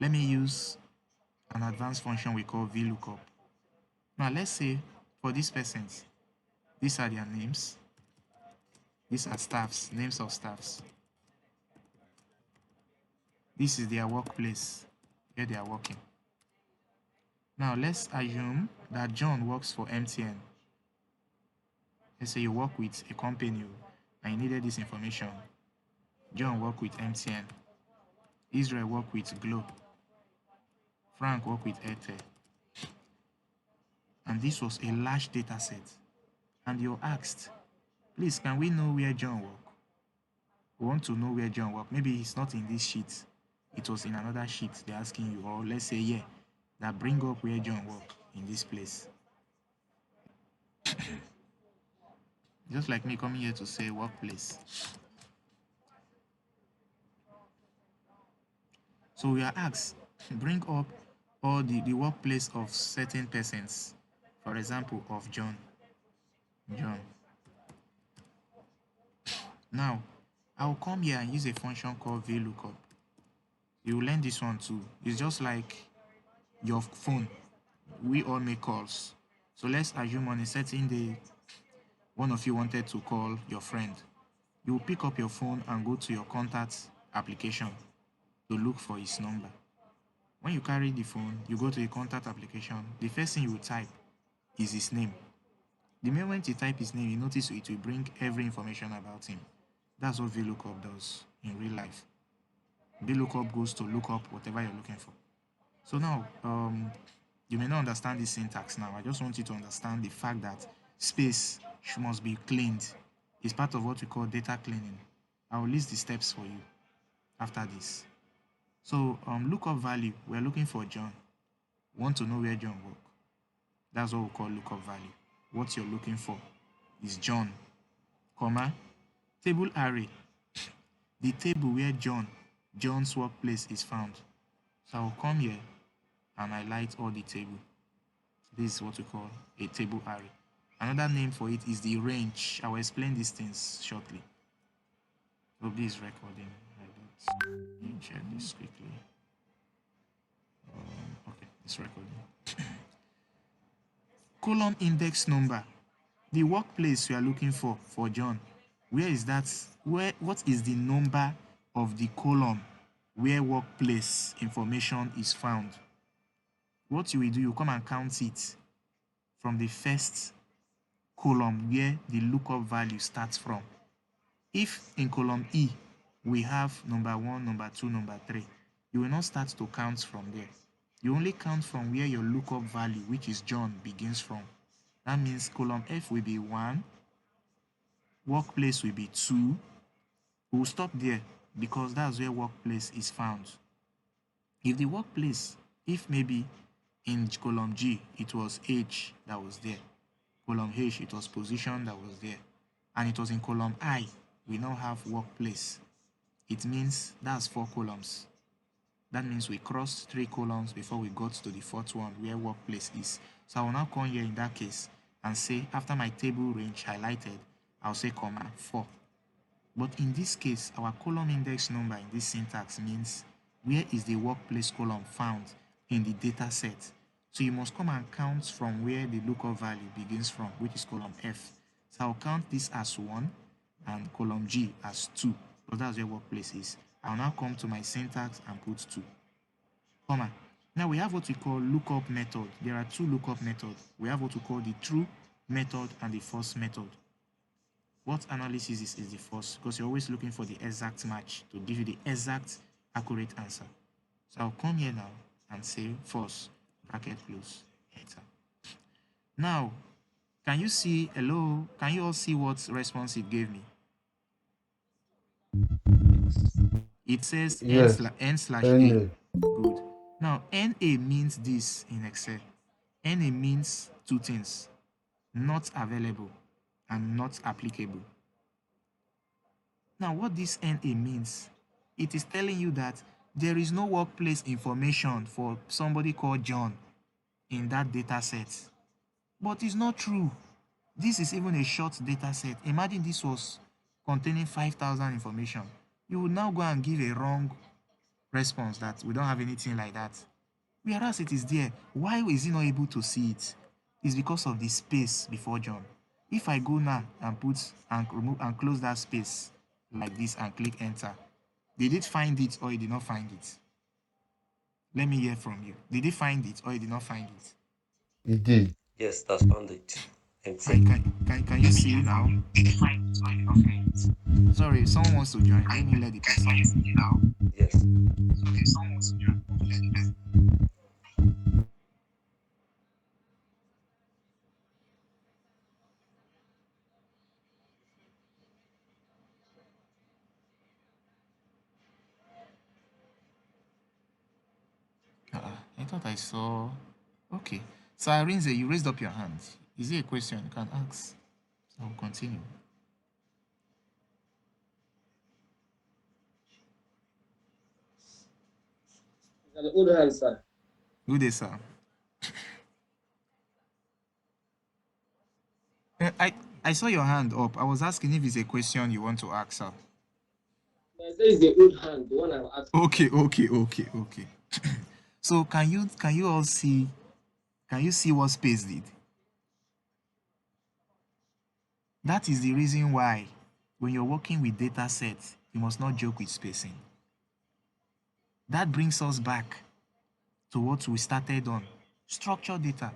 Let me use an advanced function we call VLOOKUP. Now let's say for these persons, these are their names. These are staffs, names of staffs. This is their workplace, where they are working. Now let's assume that John works for MTN. Let's say you work with a company and you needed this information. John worked with MTN. Israel worked with Glo. Frank worked with Airtel. And this was a large data set. And you're asked, please, can we know where John worked? We want to know where John worked. Maybe it's not in this sheet. It was in another sheet. They're asking you, or let's say, yeah, that bring up where John worked in this place. Just like me coming here to say workplace. So we are asked, bring up all the workplace of certain persons. For example, of John. John. Now, I'll come here and use a function called VLOOKUP. You will learn this one too. It's just like your phone. We all make calls. So let's assume on a certain day, one of you wanted to call your friend. You will pick up your phone and go to your contact application to look for his number. When you carry the phone, you go to the contact application. The first thing you will type is his name. The moment you type his name, you notice it will bring every information about him. That's what VLOOKUP does in real life. VLOOKUP goes to look up whatever you're looking for. So now, you may not understand this syntax now. I just want you to understand the fact that space must be cleaned. It's part of what we call data cleaning. I will list the steps for you after this. So lookup value, we're looking for John. Want to know where John works. That's what we call lookup value. What you're looking for is John, comma, table array, the table where John's workplace is found. So I'll come here and highlight all the table. This is what we call a table array. Another name for it is the range. I will explain these things shortly. Hope this is recording. Let me check this quickly. Okay, it's recording. Column index number. The workplace we are looking for John. Where is that? What is the number of the column where workplace information is found? What you will do, you come and count it from the first column where the lookup value starts from. If in column E we have number 1, number 2, number 3, you will not start to count from there. You only count from where your lookup value, which is John, begins from. That means column F will be 1, workplace will be 2. We'll stop there because that's where workplace is found. If the workplace, if maybe in column G, it was age that was there. Column H, it was position that was there. And it was in column I, we now have workplace. It means that's 4 columns. That means we crossed 3 columns before we got to the 4th one where workplace is. So I will now come here in that case and say, after my table range highlighted, I'll say comma 4. But in this case, our column index number in this syntax means where is the workplace column found in the data set. So you must come and count from where the lookup value begins from, which is column F. So I'll count this as 1 and column G as 2, because that's where workplace is. I'll now come to my syntax and put 2, comma. Now we have what we call lookup method. There are 2 lookup methods. We have what we call the true method and the false method. What analysis is the false? Because you're always looking for the exact match to give you the exact accurate answer. So I'll come here now and say false, bracket close, enter. Now, can you see, hello, can you all see what response it gave me? It says Yes. n/a. NA. Good. Now, NA means this in Excel. NA means 2 things: not available and not applicable. Now, what this NA means, it is telling you that there is no workplace information for somebody called John in that data set. But it's not true. This is even a short data set. Imagine this was containing 5,000 information. You would now go and give a wrong response that we don't have anything like that. Whereas it is there. Why is he not able to see it? It's because of the space before John. If I go now and put and remove and close that space like this and click enter, did it find it or it did not find it? Let me hear from you. Did it find it or it did not find it? It did. Yes, that's found it. Can, Enter. can you see now? Sorry, someone wants to join. Let me let the person. Yes. I thought I saw. Okay. So Arinze, you raised up your hand. Is it a question you can ask? So I'll continue. The old hand, sir. Good day, sir. I saw your hand up. I was asking if it's a question you want to ask, sir. I say it's the old hand, the one I've asked before. Okay. So can you all see, can you see what space did? That is the reason why when you're working with data sets, you must not joke with spacing. That brings us back to what we started on, structured data.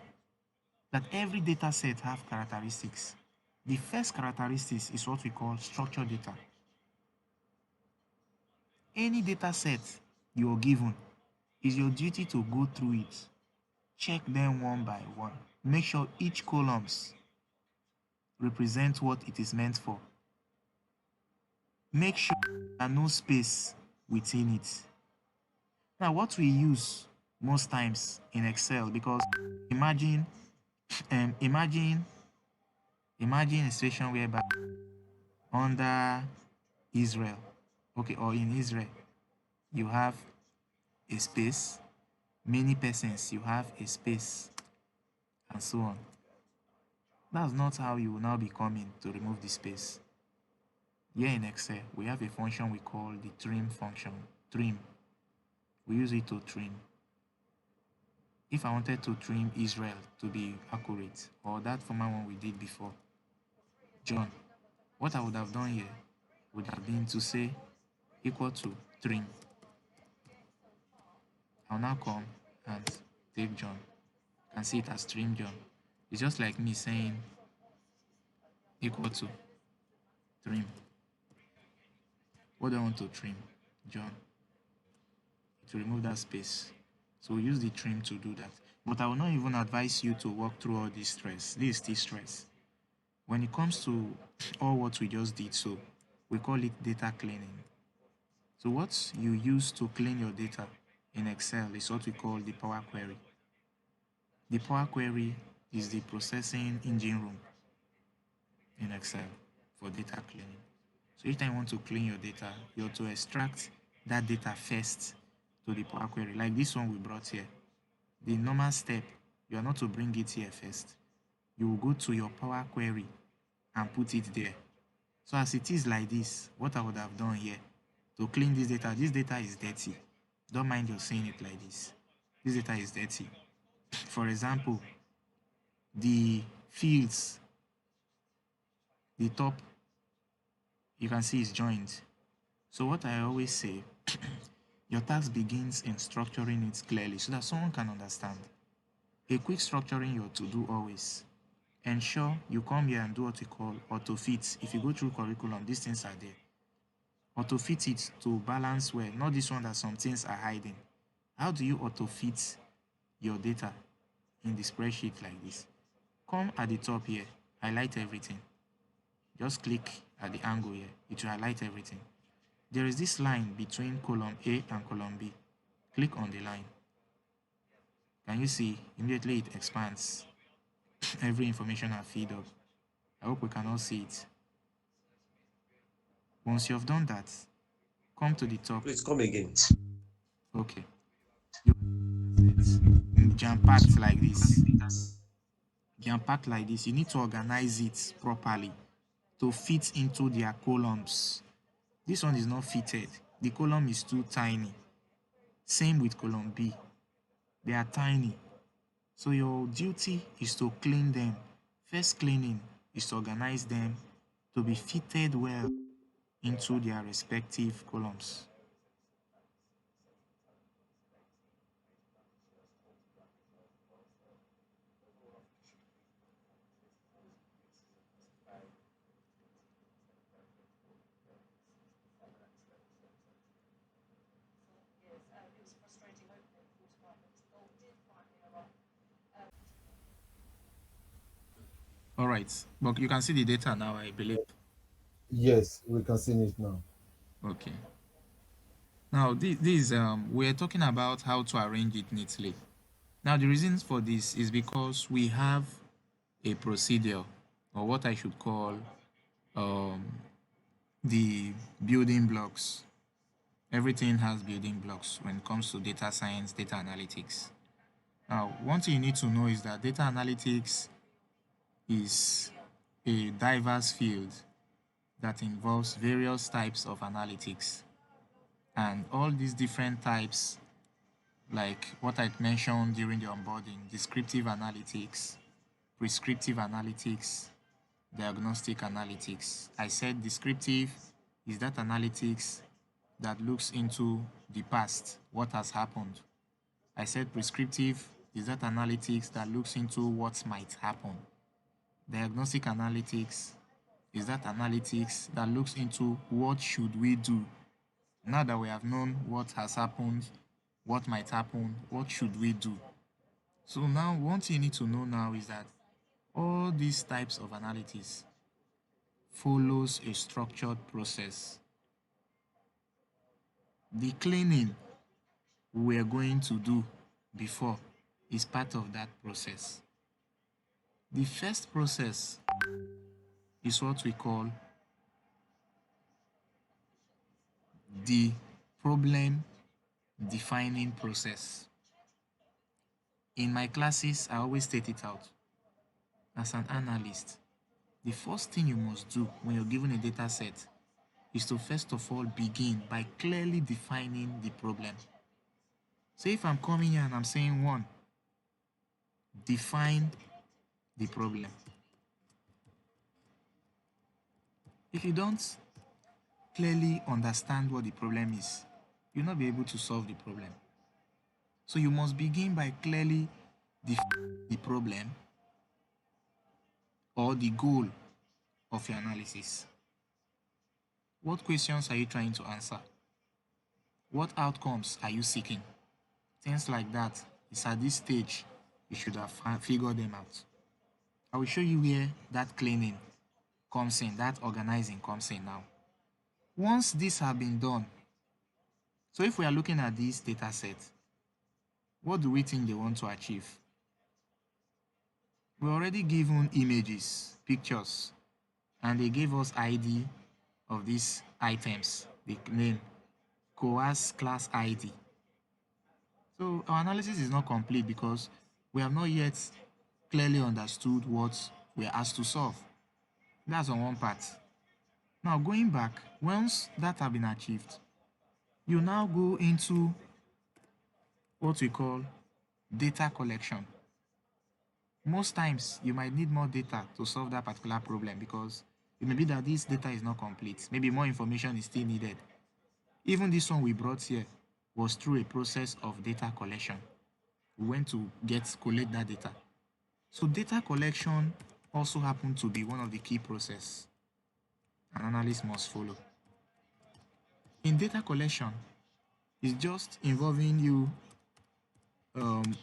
That every data set have characteristics. The first characteristics is what we call structured data. Any data set you're given, is your duty to go through it, check them one by one, make sure each columns represent what it is meant for. Make sure there are no space within it. Now, what we use most times in Excel, because imagine, um, imagine, imagine a situation whereby under Israel, okay, or in Israel, you have a space, many persons, you have a space, and so on. That's not how you will now be coming to remove the space. Here in Excel, we have a function we call the trim function. Trim. We use it to trim. If I wanted to trim Israel to be accurate, or that former one we did before, John, what I would have done here would have been to say equal to trim. I'll now come and take John. You can see it as trim John. It's just like me saying equal to trim. What do I want to trim? John. To remove that space. So we use the trim to do that. But I will not even advise you to walk through all this stress. This is still stress. When it comes to all what we just did, so we call it data cleaning. So what you use to clean your data in Excel is what we call the Power Query. The Power Query is the processing engine room in Excel for data cleaning. So each time you want to clean your data, you have to extract that data first to the Power Query. Like this one we brought here. The normal step, you are not to bring it here first. You will go to your Power Query and put it there. So as it is like this, what I would have done here to clean this data is dirty. Don't mind you're saying it like this. This data is dirty. For example, the fields, the top, you can see is joined. So what I always say, your task begins in structuring it clearly so that someone can understand. A quick structuring your to-do always. Ensure you come here and do what we call auto-fit. If you go through curriculum, these things are there. Auto-fit it to balance well, not this one that some things are hiding. How do you auto-fit your data in the spreadsheet like this? Come at the top here, highlight everything. Just click at the angle here, it will highlight everything. There is this line between column A and column B. Click on the line. Can you see? Immediately it expands. Every information are feed up. I hope we can all see it. Once you have done that, come to the top. Please come again. Okay. You jam-packed like this. Jam-packed like this. You need to organize it properly to fit into their columns. This one is not fitted. The column is too tiny. Same with column B. They are tiny. So your duty is to clean them. First cleaning is to organize them to be fitted well into their respective columns. All right, but you can see the data now, I believe. Yes, we can see it now. Okay. Now, this we're talking about how to arrange it neatly. Now, the reasons for this is because we have a procedure, or what I should call um, the building blocks Everything has building blocks when it comes to data science, data analytics. Now, one thing you need to know is that data analytics is a diverse field that involves various types of analytics. And all these different types, like what I mentioned during the onboarding, descriptive analytics, prescriptive analytics, diagnostic analytics. I said descriptive is that analytics that looks into the past, what has happened. I said prescriptive is that analytics that looks into what might happen. Diagnostic analytics is that analytics that looks into what should we do. Now that we have known what has happened, what might happen, what should we do? So now one thing you need to know now is that all these types of analytics follows a structured process. The cleaning we're going to do before is part of that process. The first process is what we call the problem defining process. In my classes, I always state it out. As an analyst, the first thing you must do when you're given a data set is to first of all begin by clearly defining the problem. So if I'm coming here and I'm saying 1, define the problem. If you don't clearly understand what the problem is, you'll not be able to solve the problem. So you must begin by clearly defining the problem or the goal of your analysis. What questions are you trying to answer? What outcomes are you seeking? Things like that. It's at this stage you should have figured them out. I will show you where that cleaning comes in, that organizing comes in now. Once this has been done, so if we are looking at this data set, what do we think they want to achieve? We already given images, pictures, and they gave us ID of these items, the name, COAS class ID. So our analysis is not complete because we have not yet clearly understood what we're asked to solve. That's on one part. Now going back, once that has been achieved, you now go into what we call data collection. Most times you might need more data to solve that particular problem because it may be that this data is not complete. Maybe more information is still needed. Even this one we brought here was through a process of data collection. We went to collect that data. So data collection also happened to be one of the key processes an analyst must follow. In data collection, it's just involving you,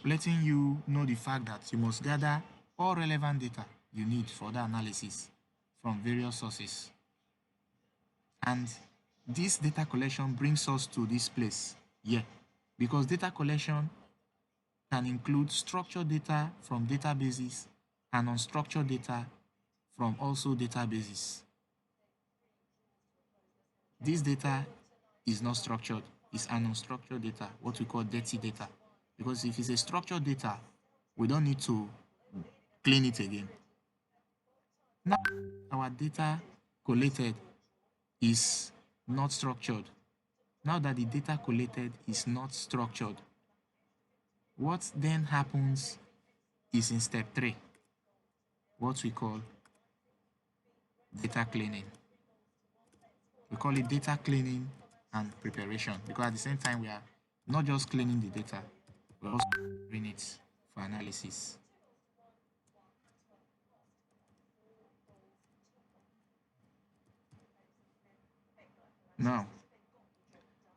letting you know the fact that you must gather all relevant data you need for the analysis from various sources. And this data collection brings us to this place here, because data collection can include structured data from databases and unstructured data from also databases. This data is not structured, it's an unstructured data, what we call dirty data. Because if it's a structured data, we don't need to clean it again. Now, our data collected is not structured. Now that the data collected is not structured, what then happens is in step 3, what we call data cleaning. We call it data cleaning and preparation, because at the same time we are not just cleaning the data, we're also preparing it for analysis. Now,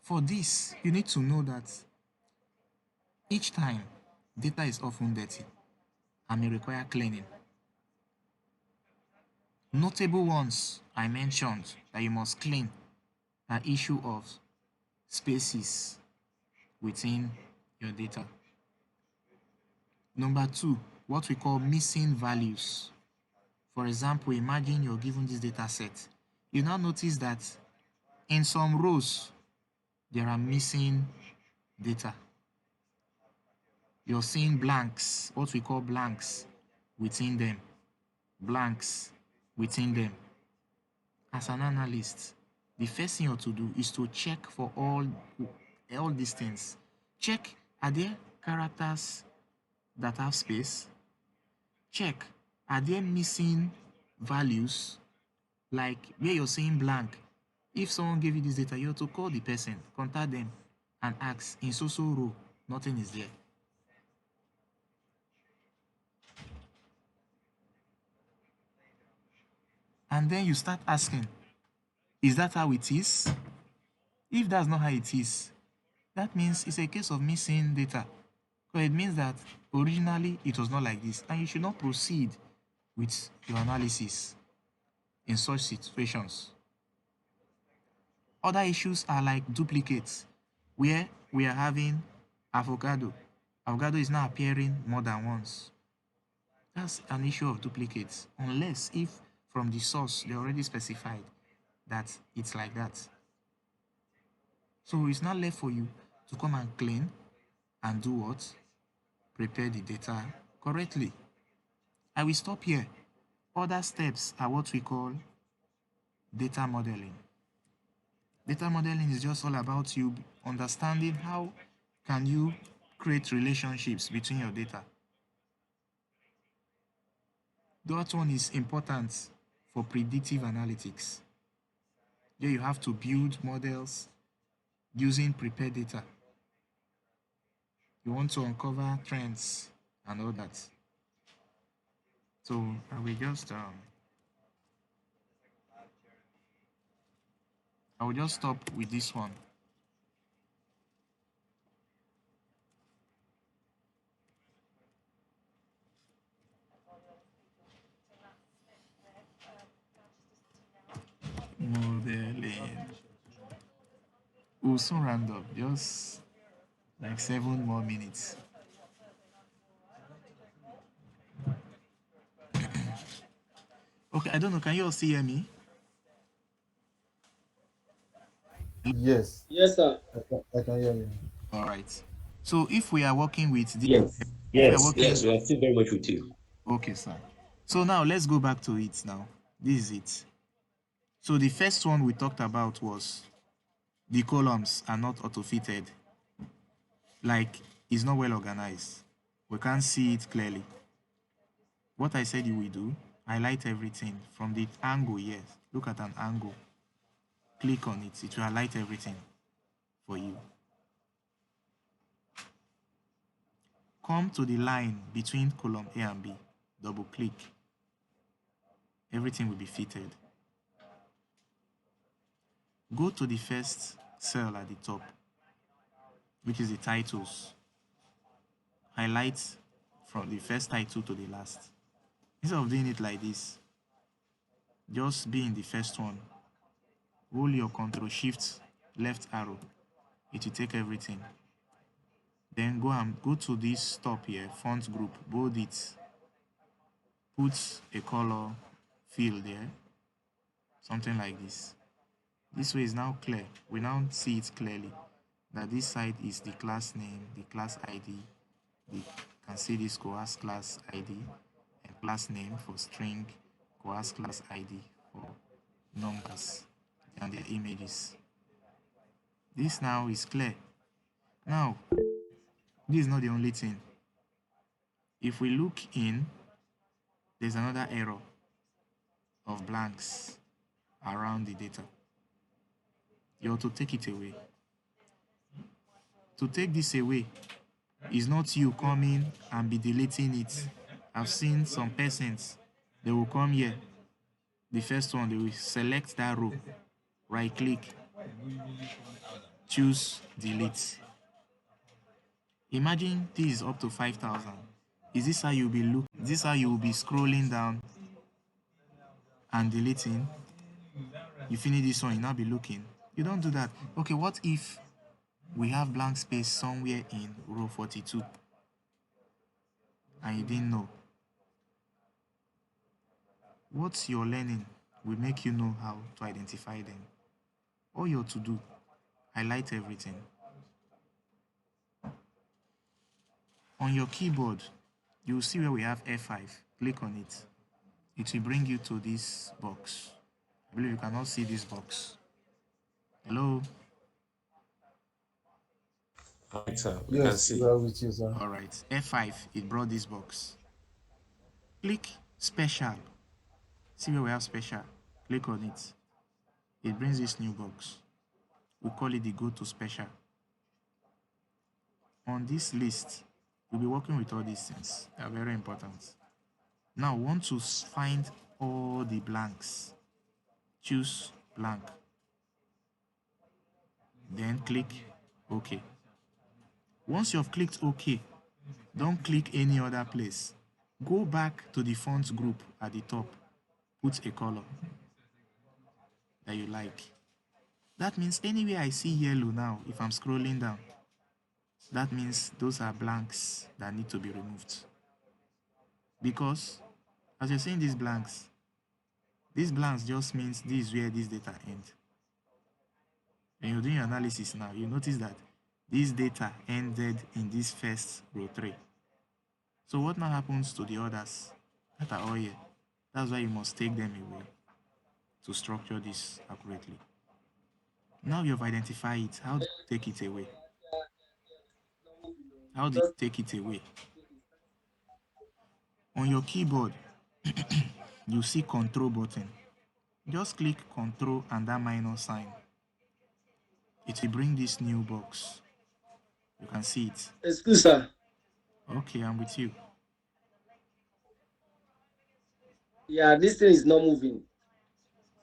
for this, you need to know that each time data is often dirty and may require cleaning. Notable ones I mentioned that you must clean are issue of spaces within your data. Number 2, what we call missing values. For example, imagine you're given this data set. You now notice that in some rows, there are missing data. You're seeing blanks, what we call blanks within them. Blanks within them. As an analyst, the first thing you have to do is to check for all these things. Check, are there characters that have space? Check, are there missing values? Like where you're saying blank. If someone gave you this data, you have to call the person, contact them, and ask, in so row, nothing is there. And then you start asking, is that how it is? If that's not how it is, that means it's a case of missing data. So it means that originally it was not like this, and you should not proceed with your analysis in such situations. Other issues are like duplicates, where we are having avocado. Avocado is now appearing more than once. That's an issue of duplicates, unless if from the source they already specified that it's like that. So it's not left for you to come and clean and do what? Prepare the data correctly. I will stop here. Other steps are what we call data modeling. Data modeling is just all about you understanding how can you create relationships between your data. That one is important for predictive analytics. There you have to build models using prepared data. You want to uncover trends and all that. So I will just stop with this one. Modeling. We'll soon round up, just like 7 more minutes. Okay, I don't know, can you all see hear me? Yes, Yes, sir. I can hear you. All right. So if we are working with this, Yes, if we are yes, working, yes. We are still very much with you. okay, sir. So now let's go back to it now. This is it. So the first one we talked about was the columns are not auto-fitted. Like, it's not well organized. We can't see it clearly. What I said you will do, highlight everything from the angle, yes. Look at an angle. Click on it. It will highlight everything for you. Come to the line between column A and B. Double click. Everything will be fitted. Go to the first cell at the top, which is the titles. Highlight from the first title to the last. Instead of doing it like this, just be in the first one. Hold your Ctrl Shift left arrow. It will take everything. Then go to this top here, font group, bold it. Put a color fill there, something like this. This way is now clear. We now see it clearly that this side is the class name, the class ID. You can see this coas class ID and class name for string, coas class ID for numbers and their images. This now is clear. Now, this is not the only thing. If we look in, there's another error of blanks around the data. You have to take it away. To take this away is not you coming and be deleting it. I've seen some persons, they will come here. The first one, they will select that row, right click, choose delete. Imagine this is up to 5,000. Is this how you'll be looking? Is this how you will be scrolling down and deleting? You finish this one, you now be looking. You don't do that. Okay, what if we have blank space somewhere in row 42 and you didn't know? What you're learning will make you know how to identify them. All you have to do highlight everything. On your keyboard, you will see where we have F5. Click on it. It will bring you to this box. I believe you cannot see this box. Hello? Right, sir. We can Yes, we see. are with you, sir. All right. F5, it brought this box. Click special. See where we have special. Click on it. It brings this new box. We call it the go to special. On this list, you'll be working with all these things. They are very important. Now, want to find all the blanks. Choose blank. Then click OK. Once you've clicked OK, don't click any other place. Go back to the font group at the top. Put a color that you like. That means anywhere I see yellow now, if I'm scrolling down, that means those are blanks that need to be removed. Because as you're seeing these blanks just means this is where this data ends. When you're doing your analysis now, you notice that this data ended in this first row 3. So what now happens to the others that are all here? That's why you must take them away to structure this accurately. Now you've identified it. How do you take it away? How do you take it away? On your keyboard, you see Control button. Just click Control and that minus sign. It will bring this new box. You can see it. Excuse, sir. Okay, I'm with you. Yeah, this thing is not moving.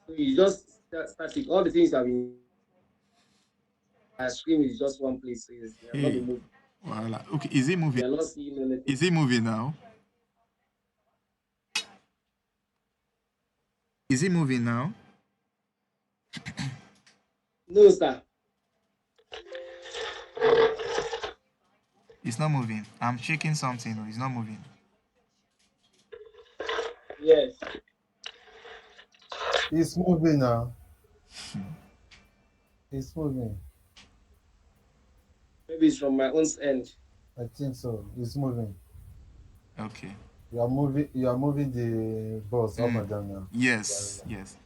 So you just static. All the things have been. Screen is just one place. So it's not Hey, been moving. voila. Okay, is it moving? We are not seeing anything. Is it moving now? Is it moving now? No, sir. It's not moving. I'm checking something. No, it's not moving. Yes. It's moving now. It's moving. Maybe it's from my own end. I think so. It's moving. Okay. You are moving the box up and down now. Yes, yes.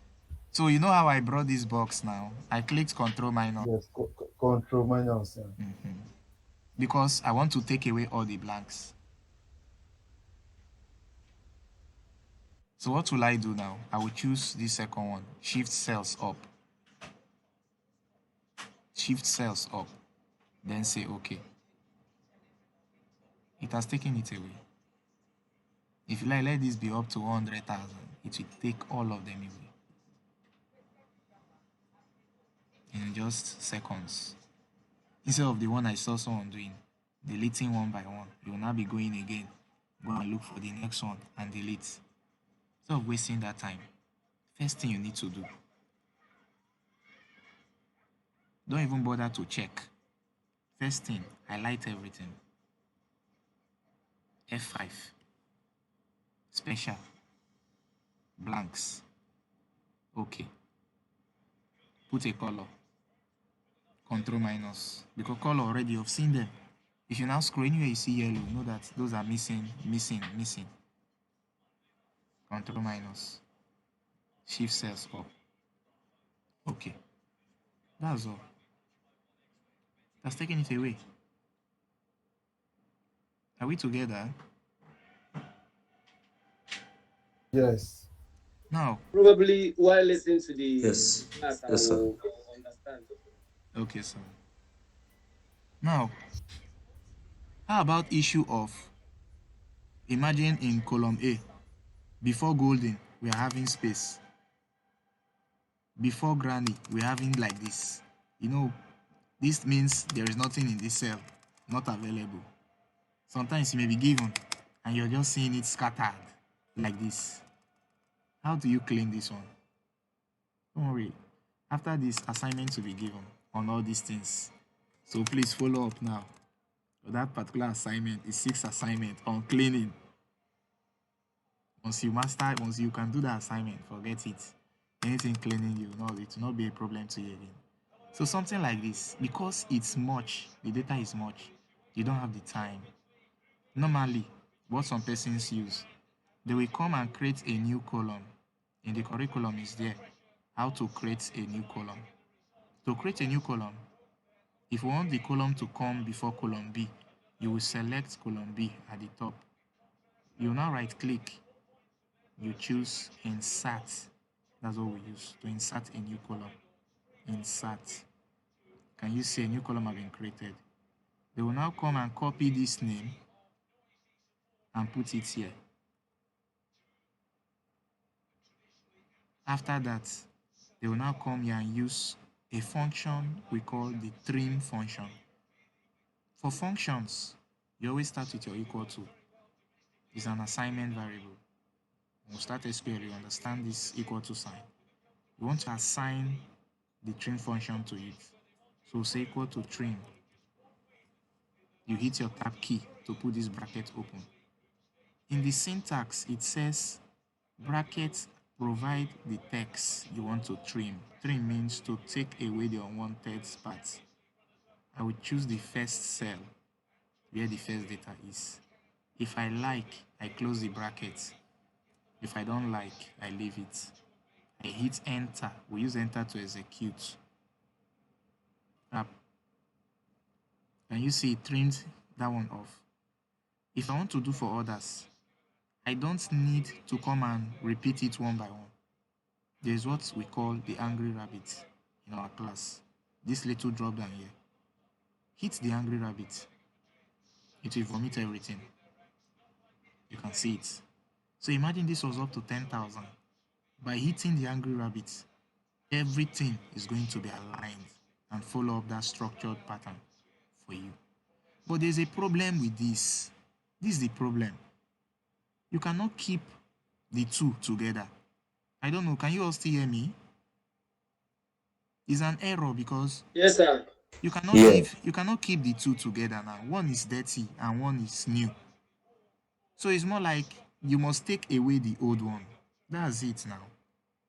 So you know how I brought this box now? I clicked Control minus. Yes, control minus. Yeah. Because I want to take away all the blanks. So what will I do now? I will choose this second one. Shift cells up. Shift cells up. Then say OK. It has taken it away. If you like, let this be up to 100,000. It will take all of them away. In just seconds. Instead of the one I saw someone doing, deleting one by one, you will now be going again. Go and look for the next one and delete. Instead of wasting that time, first thing you need to do, don't even bother to check. First thing, highlight everything. F5. Special. Blanks. Okay. Put a color. Control minus. Because color already, you've seen them. If you now scroll anywhere you see yellow, know that those are missing. Control minus. Shift cells up. Okay. That's all. That's taking it away. Are we together? Yes. Now. Probably while listening to the Yes. class, I Yes, sir. will understand. Okay, sir. Now, how about issue of, imagine in column A, before golden, we are having space. Before granny, we're having like this. You know, this means there is nothing in this cell, not available. Sometimes it may be given, and you're just seeing it scattered like this. How do you clean this one? Don't worry. After this assignment to be given on all these things, so please follow up now. So that particular assignment is 6 assignment on cleaning. Once you can do the assignment, forget it. Anything cleaning, it will not be a problem to you again. So something like this, because it's much, the data is much, you don't have the time. Normally, what some persons use, they will come and create a new column. In the curriculum is there, how to create a new column. To create a new column, if you want the column to come before column B, you will select column B at the top. You will now right click, you choose insert. That's what we use to insert a new column. Insert. Can you see a new column has been created? They will now come and copy this name and put it here. After that, they will now come here and use a function we call the trim function. For functions, you always start with your equal to. It's an assignment variable. When you start SQL, you understand this equal to sign. You want to assign the trim function to it. So say equal to trim. You hit your tab key to put this bracket open. In the syntax, it says brackets provide the text you want to trim. Trim means to take away the unwanted parts. I will choose the first cell where the first data is. If I like, I close the bracket. If I don't like, I leave it. I hit enter. We use enter to execute. Can you see it trimmed that one off? If I want to do for others, I don't need to come and repeat it one by one. There's what we call the angry rabbit in our class. This little drop down here. Hit the angry rabbit. It will vomit everything. You can see it. So imagine this was up to 10,000. By hitting the angry rabbit, everything is going to be aligned and follow up that structured pattern for you. But there's a problem with this. This is the problem. You cannot keep the two together. I don't know, can you all still hear me? It's an error because Yes, sir. you cannot keep the two together now. One is dirty and one is new. So it's more like you must take away the old one. That's it now.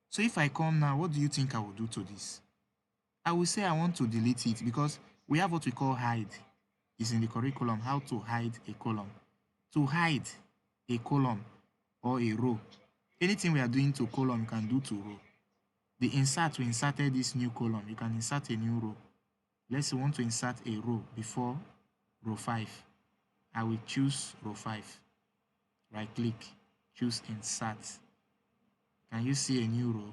So if I come now, what do you think I will do to this? I will say I want to delete it because we have what we call hide. It's in the curriculum, how to hide a column. To hide a column or a row, anything we are doing to column, you can do to row. The insert, we inserted this new column. You can insert a new row. Let's say we want to insert a row before row 5. I will choose row 5. Right click, choose insert. Can you see a new row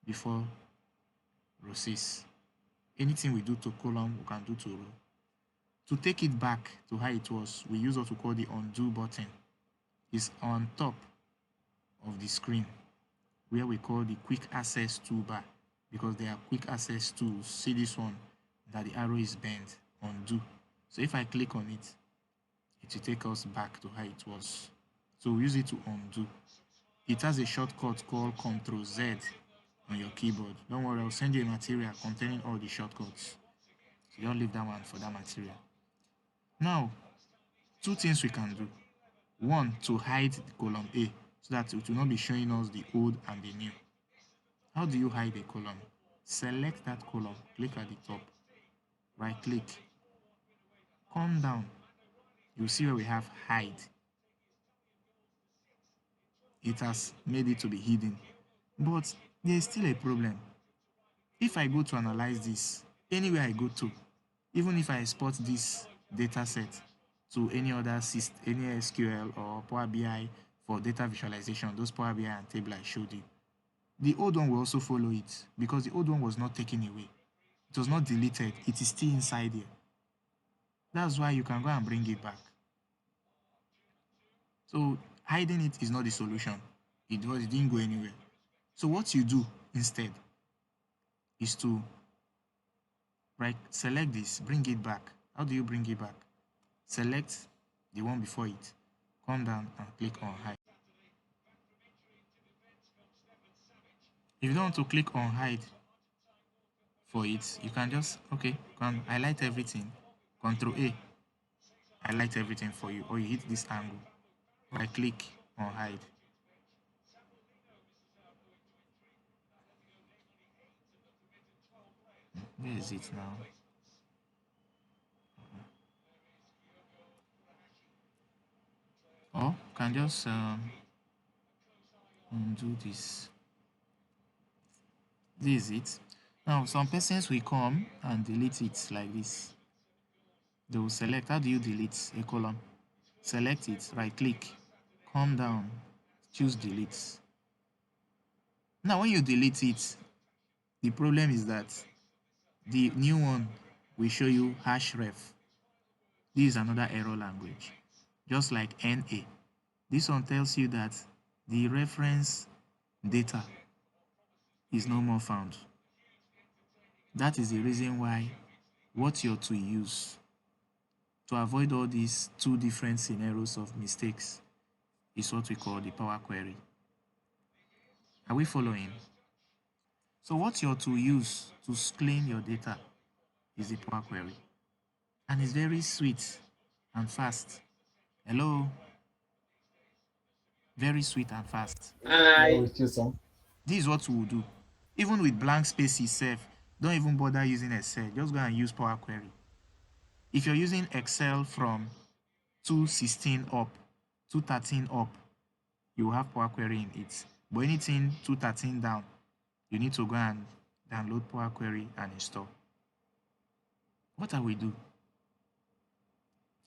before row 6? Anything we do to column, we can do to row. To take it back to how it was, we use what we call the undo button. It's on top of the screen where we call the quick access toolbar because they are quick access tools. See this one, that the arrow is bent, undo. So if I click on it, it will take us back to how it was. So we use it to undo. It has a shortcut called Ctrl Z on your keyboard. Don't worry, I'll send you a material containing all the shortcuts. So don't leave that one for that material. Now, two things we can do. One, to hide the column A so that it will not be showing us the old and the new. How do you hide a column? Select that column, click at the top, right click, come down. You'll see where we have hide. It has made it to be hidden. But there is still a problem. If I go to analyze this, anywhere I go to, even if I export this data set to any other system, any SQL or Power BI for data visualization, those Power BI and table I showed you, the old one will also follow it because the old one was not taken away. It was not deleted. It is still inside here. That's why you can go and bring it back. So hiding it is not the solution. It didn't go anywhere. So what you do instead is to select this, bring it back. How do you bring it back? Select the one before it, come down and click on hide. If you don't want to click on hide for it, you can just, highlight everything, Ctrl A, highlight everything for you, or you hit this angle, right click on hide. Where is it now? Or can just undo this. This is it. Now some persons will come and delete it like this. They will select. How do you delete a column? Select it, right click, come down, choose delete. Now when you delete it, the problem is that the new one will show you #ref. This is another error language, just like NA. This one tells you that the reference data is no more found. That is the reason why what you're to use to avoid all these two different scenarios of mistakes is what we call the Power Query. Are we following? So what you're to use to clean your data is the Power Query. And it's very sweet and fast. Hello? Very sweet and fast. Yeah, I with you, son. This is what we will do. Even with blank space itself, don't even bother using Excel. Just go and use Power Query. If you're using Excel from 216 up, 213 up, you will have Power Query in it. But anything 213 down, you need to go and download Power Query and install. What I will do?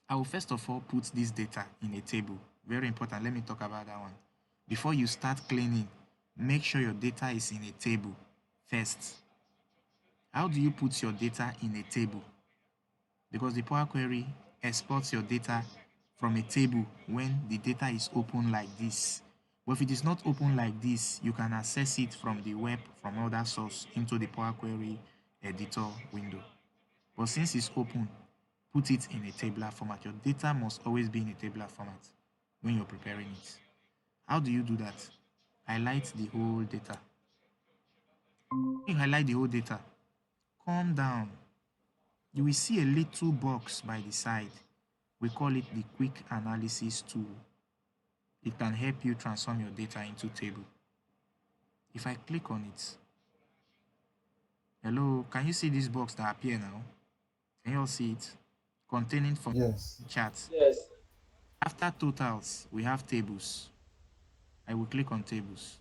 I will first of all put this data in a table. Very important. Let me talk about that one. Before you start cleaning, make sure your data is in a table first. How do you put your data in a table? Because the Power Query exports your data from a table when the data is open like this. But if it is not open like this, you can access it from the web, from other source into the Power Query editor window. But since it's open, put it in a tabular format. Your data must always be in a tabular format when you're preparing it. How do you do that? Highlight the whole data. When you highlight the whole data, come down. You will see a little box by the side. We call it the Quick Analysis tool. It can help you transform your data into table. If I click on it, hello, can you see this box that appear now? Can you all see it? Containing from Yes. charts. yes. After totals, we have tables. I will click on tables.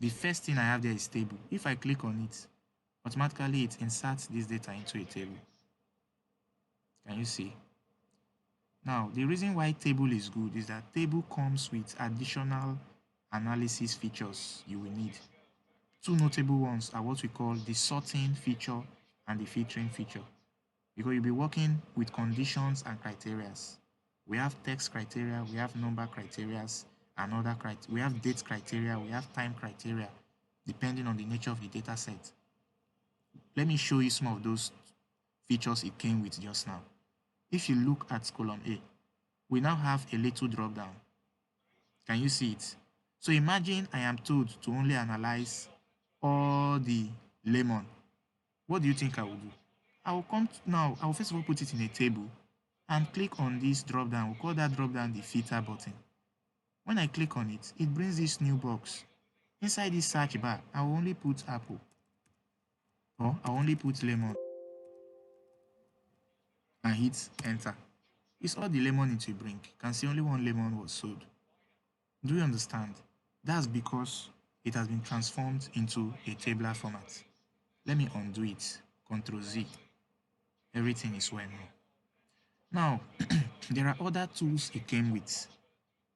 The first thing I have there is table. If I click on it, automatically it inserts this data into a table. Can you see? Now, the reason why table is good is that table comes with additional analysis features you will need. Two notable ones are what we call the sorting feature and the filtering feature, because you'll be working with conditions and criteria. We have text criteria, we have number criteria, and other criteria. We have date criteria, we have time criteria, depending on the nature of the data set. Let me show you some of those features it came with just now. If you look at column A, we now have a little drop down. Can you see it? So imagine I am told to only analyze all the lemon. What do you think I will do? I will come now, I will first of all put it in a table and click on this drop down. We'll call that drop down the filter button. When I click on it, it brings this new box. Inside this search bar, I will only put apple, or I will only put lemon and hit enter. It's all the lemon it will bring. You can see only one lemon was sold. Do you understand? That's because it has been transformed into a tabular format. Let me undo it. Ctrl Z. Everything is well now. Now, there are other tools it came with.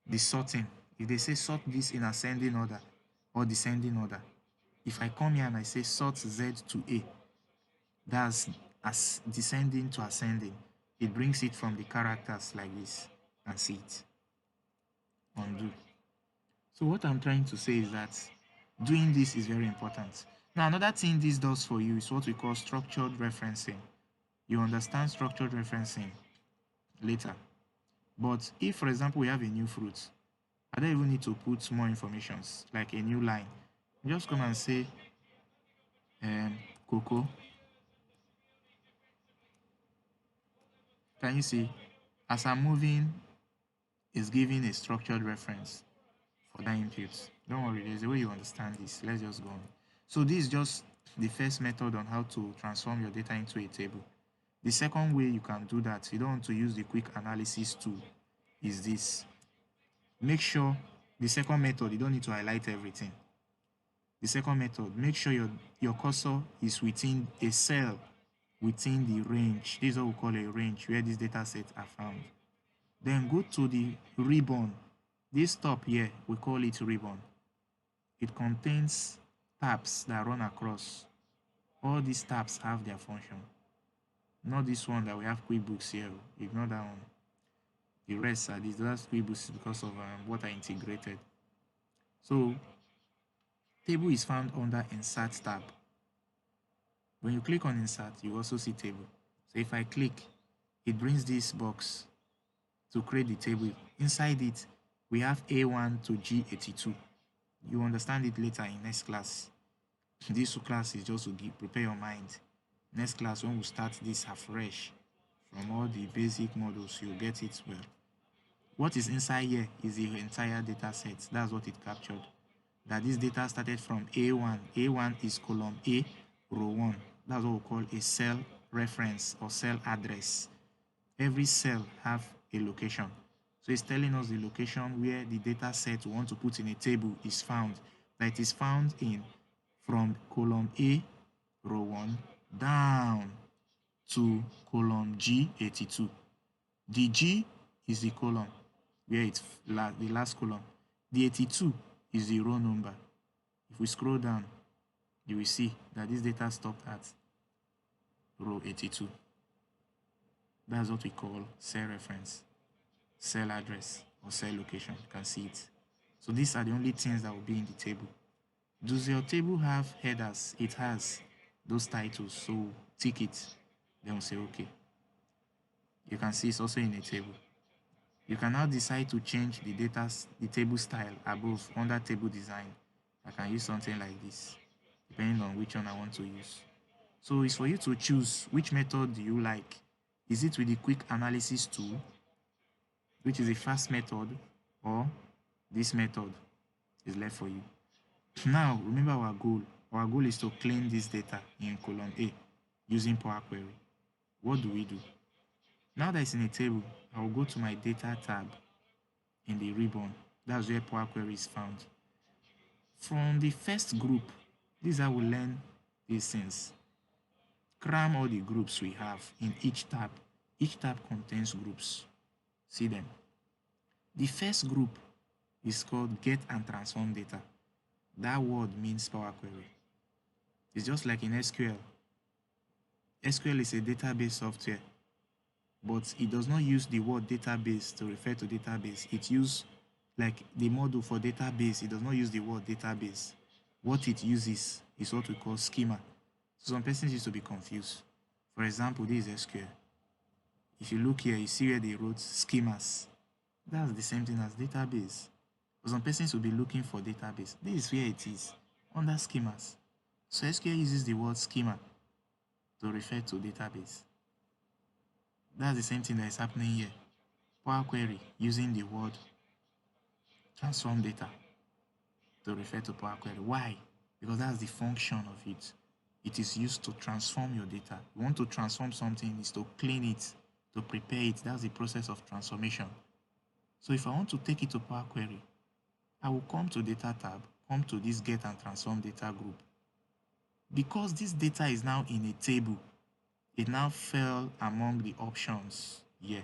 The sorting. If they say sort this in ascending order or descending order, if I come here and I say sort Z to A, that's as descending to ascending. It brings it from the characters like this and see it. Undo. So what I'm trying to say is that doing this is very important. Now, another thing this does for you is what we call structured referencing. You understand structured referencing later. But if, for example, we have a new fruit, I don't even need to put more information, like a new line. Just come and say cocoa. Can you see? As I'm moving, it's giving a structured reference for that input. Don't worry, there's a way you understand this. Let's just go on. So this is just the first method on how to transform your data into a table. The second way you can do that, you don't want to use the quick analysis tool, is this. Make sure the second method, you don't need to highlight everything. The second method, make sure your cursor is within a cell within the range. This is what we call a range, where these data sets are found. Then go to the ribbon. This top here, we call it ribbon. It contains tabs that run across. All these tabs have their function. Not this one that we have QuickBooks here. Ignore that one. The rest are these. That's QuickBooks because of what I integrated. So table is found under Insert tab. When you click on Insert, you also see table. So if I click, it brings this box to create the table. Inside it, we have A1 to G82. You understand it later in next class. This class is just to prepare your mind. Next class, when we start this afresh from all the basic models, you'll get it well. What is inside here is the entire data set. That's what it captured. That this data started from A1. A1 is column A, row 1. That's what we call a cell reference or cell address. Every cell have a location. So it's telling us the location where the data set we want to put in a table is found. That it is found in from column A, row 1, down to column G82. The G is the column where it's the last column. The 82 is the row number. If we scroll down, you will see that this data stopped at row 82. That's what we call cell reference, cell address, or cell location. You can see it. So these are the only things that will be in the table. Does your table have headers? It has those titles, so tick it. Then we'll say okay. You can see it's also in a table. You can now decide to change the table style above under table design. I can use something like this, depending on which one I want to use. So it's for you to choose which method do you like. Is it with the quick analysis tool, which is the fast method, or this method is left for you. Now, remember our goal. Our goal is to clean this data in column A using Power Query. What do we do? Now that it's in a table, I will go to my data tab in the ribbon. That's where Power Query is found. From the first group, this is how we learn these things. Cram all the groups we have in each tab. Each tab contains groups. See them. The first group is called Get and Transform Data. That word means Power Query. It's just like in SQL. SQL is a database software, but it does not use the word database to refer to database. It uses like the model for database. It does not use the word database. What it uses is what we call schema. So some persons used to be confused. For example, this is SQL. If you look here, you see where they wrote schemas. That's the same thing as database. But some persons will be looking for database. This is where it is, under schemas. So SQL uses the word schema to refer to database. That's the same thing that is happening here. Power Query using the word transform data to refer to Power Query. Why? Because that's the function of it. It is used to transform your data. You want to transform something, is to clean it, to prepare it. That's the process of transformation. So if I want to take it to Power Query, I will come to Data tab, come to this Get and Transform Data group. Because this data is now in a table, it now fell among the options here.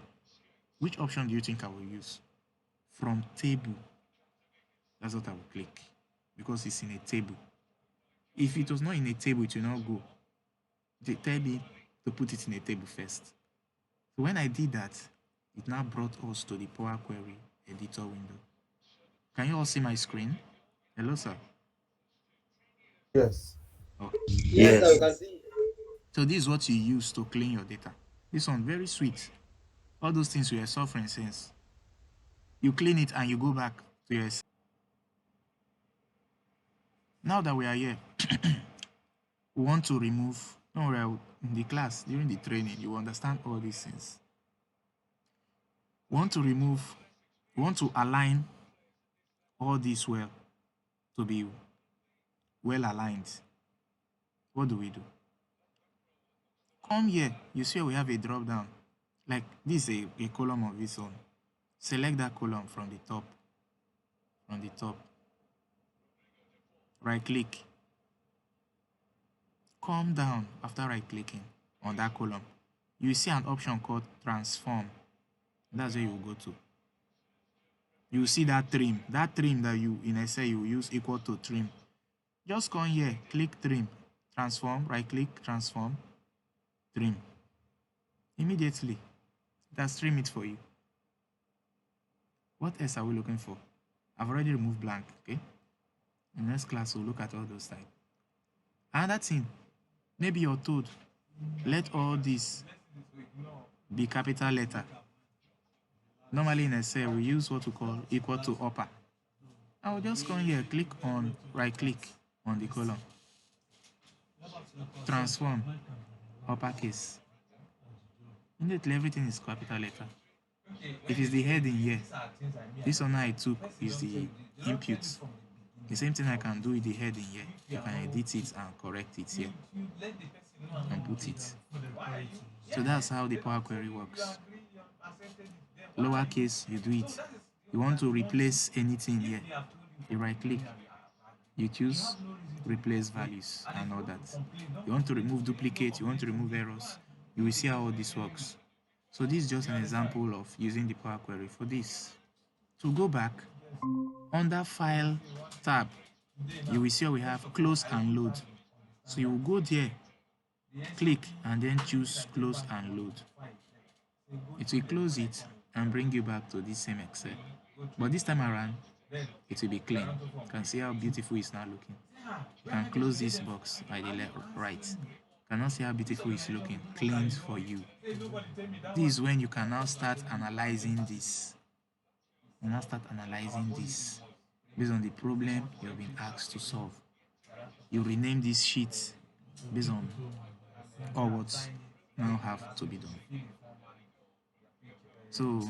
Which option do you think I will use? From table. That's what I will click, because it's in a table. If it was not in a table, it will not go. They tell me to put it in a table first. So when I did that, it now brought us to the Power Query editor window. Can you all see my screen? Hello, sir. Yes. Okay. Yes, sir, we Yes. can see. So this is what you use to clean your data. This one, very sweet. All those things we are suffering since. You clean it and you go back to your... Now that we are here, we want to remove... Don't worry, in the class, during the training, you understand all these things. We want to remove... We want to align all this well to be well aligned. what do? Come here, you see we have a drop down. Like this is a column of its own. Select that column from the top. Right click. Come down after right clicking on that column. You see an option called transform. That's where you will go to. You see that trim. That trim that you in Excel you use equal to trim. Just come here, click trim, transform, right click, transform, trim. Immediately, that's trim it for you. What else are we looking for? I've already removed blank, okay? In the next class, we'll look at all those types. Another thing, maybe you're told, let all this be capital letter. Normally in Excel, we use what we call equal to upper. I will just come here, click on, right click on the column. Transform, uppercase. Immediately everything is capital letter. It is the heading here. This one I took is the input. The same thing I can do with the heading here. You can edit it and correct it here and put it. So that's how the Power Query works. Lowercase, you do it. You want to replace anything here. You right click. You choose replace values and all that. You want to remove duplicate, you want to remove errors. You will see how all this works. So this is just an example of using the Power Query for this. To go back, under File tab, you will see we have Close and Load. So you will go there, click, and then choose Close and Load. It will close it and bring you back to this same Excel. But this time around, it will be clean. You can see how beautiful it's now looking. You can close this box by the left, right. You can now see how beautiful it's looking, cleaned for you. This is when you can now start analyzing this. You now start analyzing this based on the problem you've been asked to solve. You rename this sheet based on all what now have to be done. So,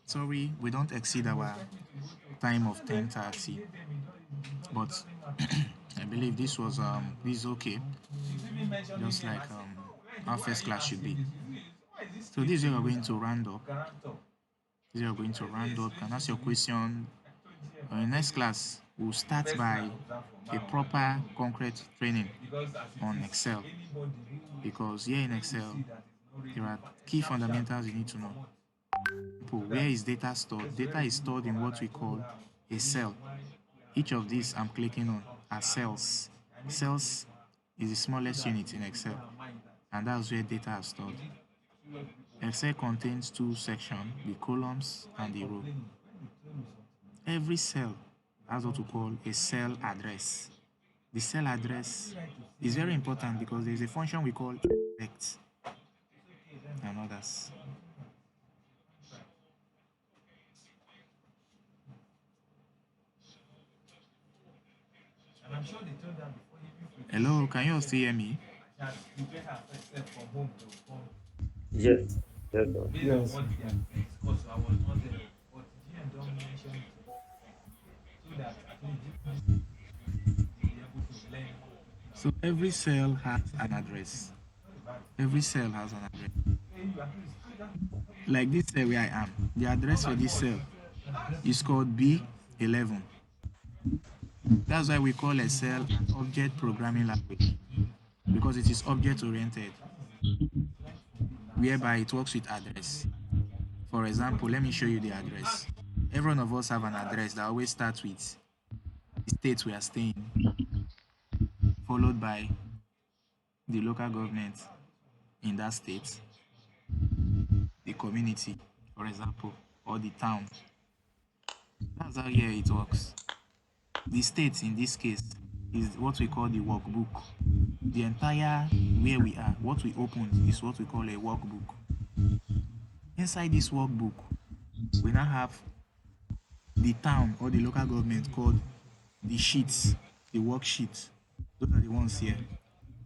sorry, we don't exceed our time of 10:30, but I believe this was this is okay, just like our first class should be. So this is where we're going to round up. This is where we're going to round up. Can ask your question. In the next class, we'll start by a proper concrete training on Excel, because here in Excel there are key fundamentals you need to know. Where is data stored? Data is stored in what we call a cell. Each of these I'm clicking on are cells. Cells is the smallest unit in Excel, and that's where data are stored. Excel contains two sections, the columns and the row. Every cell has what we call a cell address. The cell address is very important because there is a function we call inspect and others. Hello, can you all still hear me? Yes. Yes, sir. Yes. So every cell has an address. Every cell has an address. Like this cell where I am, the address for this cell is called B11. That's why we call a cell an object programming language, because it is object oriented, whereby it works with address. For example, let me show you the address. Every one of us have an address that always starts with the state we are staying, followed by the local government in that state, the community, for example, or the town. That's how here it works. The state in this case is what we call the workbook. The entire where we are, what we opened is what we call a workbook. Inside this workbook, we now have the town or the local government called the sheets, the worksheet. Those are the ones here.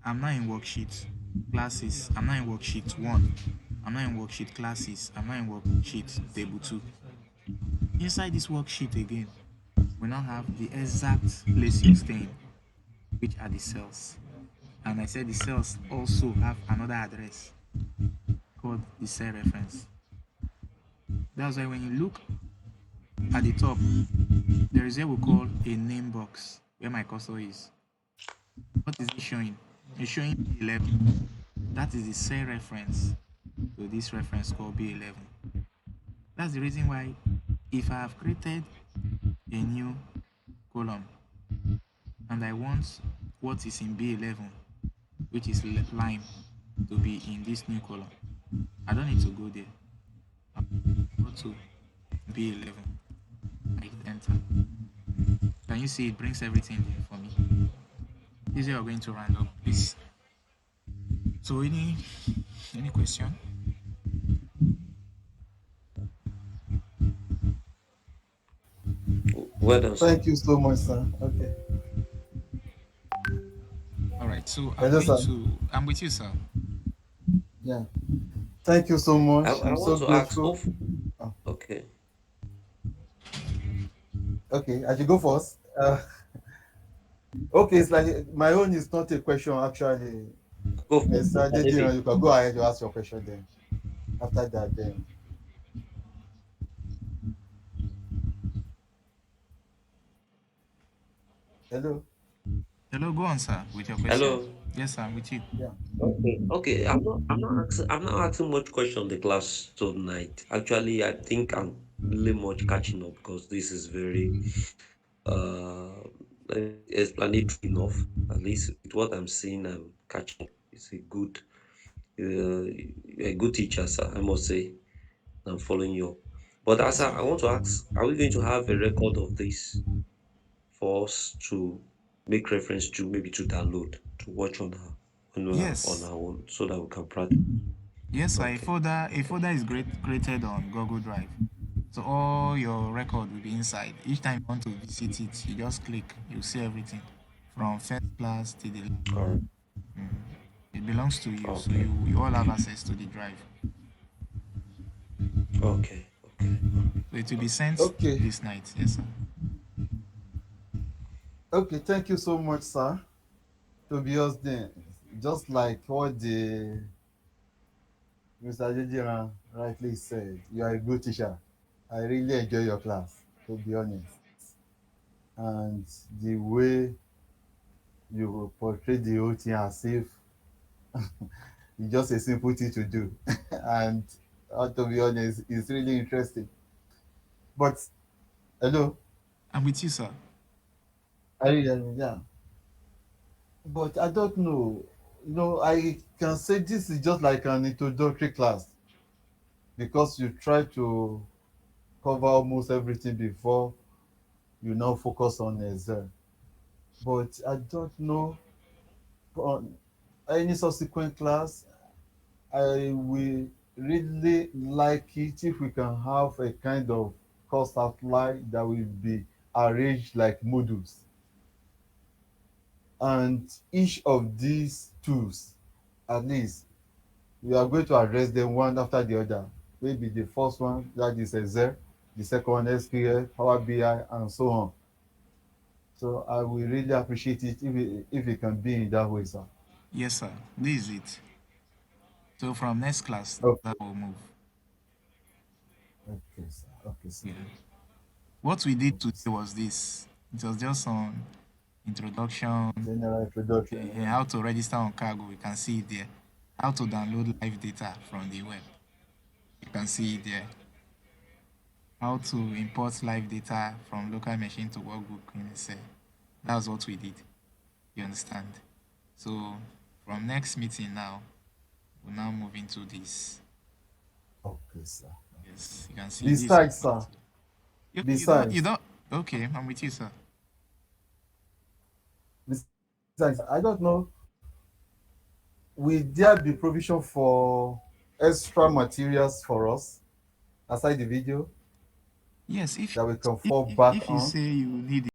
I'm not in worksheet classes. I'm not in worksheet 1. I'm not in worksheet classes. I'm not in worksheet table 2. Inside this worksheet again, we now have the exact place you're staying, which are the cells. And I said the cells also have another address called the cell reference. That's why when you look at the top, there is what we call a name box where my cursor is. What is it showing? It's showing B11. That is the cell reference to this reference called B11. That's the reason why if I have created a new column and I want what is in B11, which is lime, to be in this new column, I don't need to go there. I'll go to B11. I hit enter. Can you see it brings everything there for me? This is how we're going to round up this. So any question? Well done, sir. Thank you so much, sir. Okay. All right. So Hello, sir. I'm with you, sir. Yeah. Thank you so much. I I'm so want to ask. grateful. Oh, okay. Okay, I should go first. Okay, it's like my own is not a question actually. Go for it, Mr. Mr. Adediran, David. you can go ahead to ask your question then. After that, then. Hello. Hello, go on, sir, with your question. Hello. Yes, sir, I'm with you. Yeah. Okay. Okay. I'm not asking much question in the class tonight. Actually, I think I'm really much catching up because this is very uh explanatory enough. At least with what I'm seeing, I'm catching up. It's a good teacher, sir. I must say. I'm following you up. But as I want to ask, are we going to have a record of this for us to make reference to, maybe to download, to watch on Yes. our own, so that we can practice? Yes, sir. Okay. A folder is created on Google Drive. So all your record will be inside. Each time you want to visit it, you just click, you see everything from first class to the last. All right. It belongs to you, so Okay. you all have access to the drive. Okay. Okay. So it will be sent Okay. this night. Yes, sir. Okay, thank you so much, sir. To be honest, then, just like what the Mr. Adediran rightly said, you are a good teacher. I really enjoy your class, to be honest. And the way you portray the whole thing as if it's just a simple thing to do. And to be honest, it's really interesting. But hello, I'm with you, sir. yeah. But I don't know. I can say this is just like an introductory class because you try to cover almost everything before you now focus on Excel. But I don't know on any subsequent class. I will really like it if we can have a kind of course outline that will be arranged like modules. And each of these tools, at least, we are going to address them one after the other. Maybe the first one, that is Excel, the second one, SQL, Power BI, and so on. So I will really appreciate it if it can be in that way, sir. Yes, sir. This is it. So from next class, Okay, that will move. okay, sir. Okay, sir. Yeah. What we did Okay, today sir. was this. It was just on introduction, General introduction. Yeah. how to register on Cargo. You can see it there. How to download live data from the web. You can see it there. How to import live data from local machine to workbook in Excel. That's what we did. You understand? So from next meeting now, we'll now move into this. Okay, sir. Yes, you can see this. Besides, sir. You Besides, don't. Okay, I'm with you, sir. besides, I don't know. Will there be provision for extra materials for us aside the video Yes, if that we can fall back you on? say you need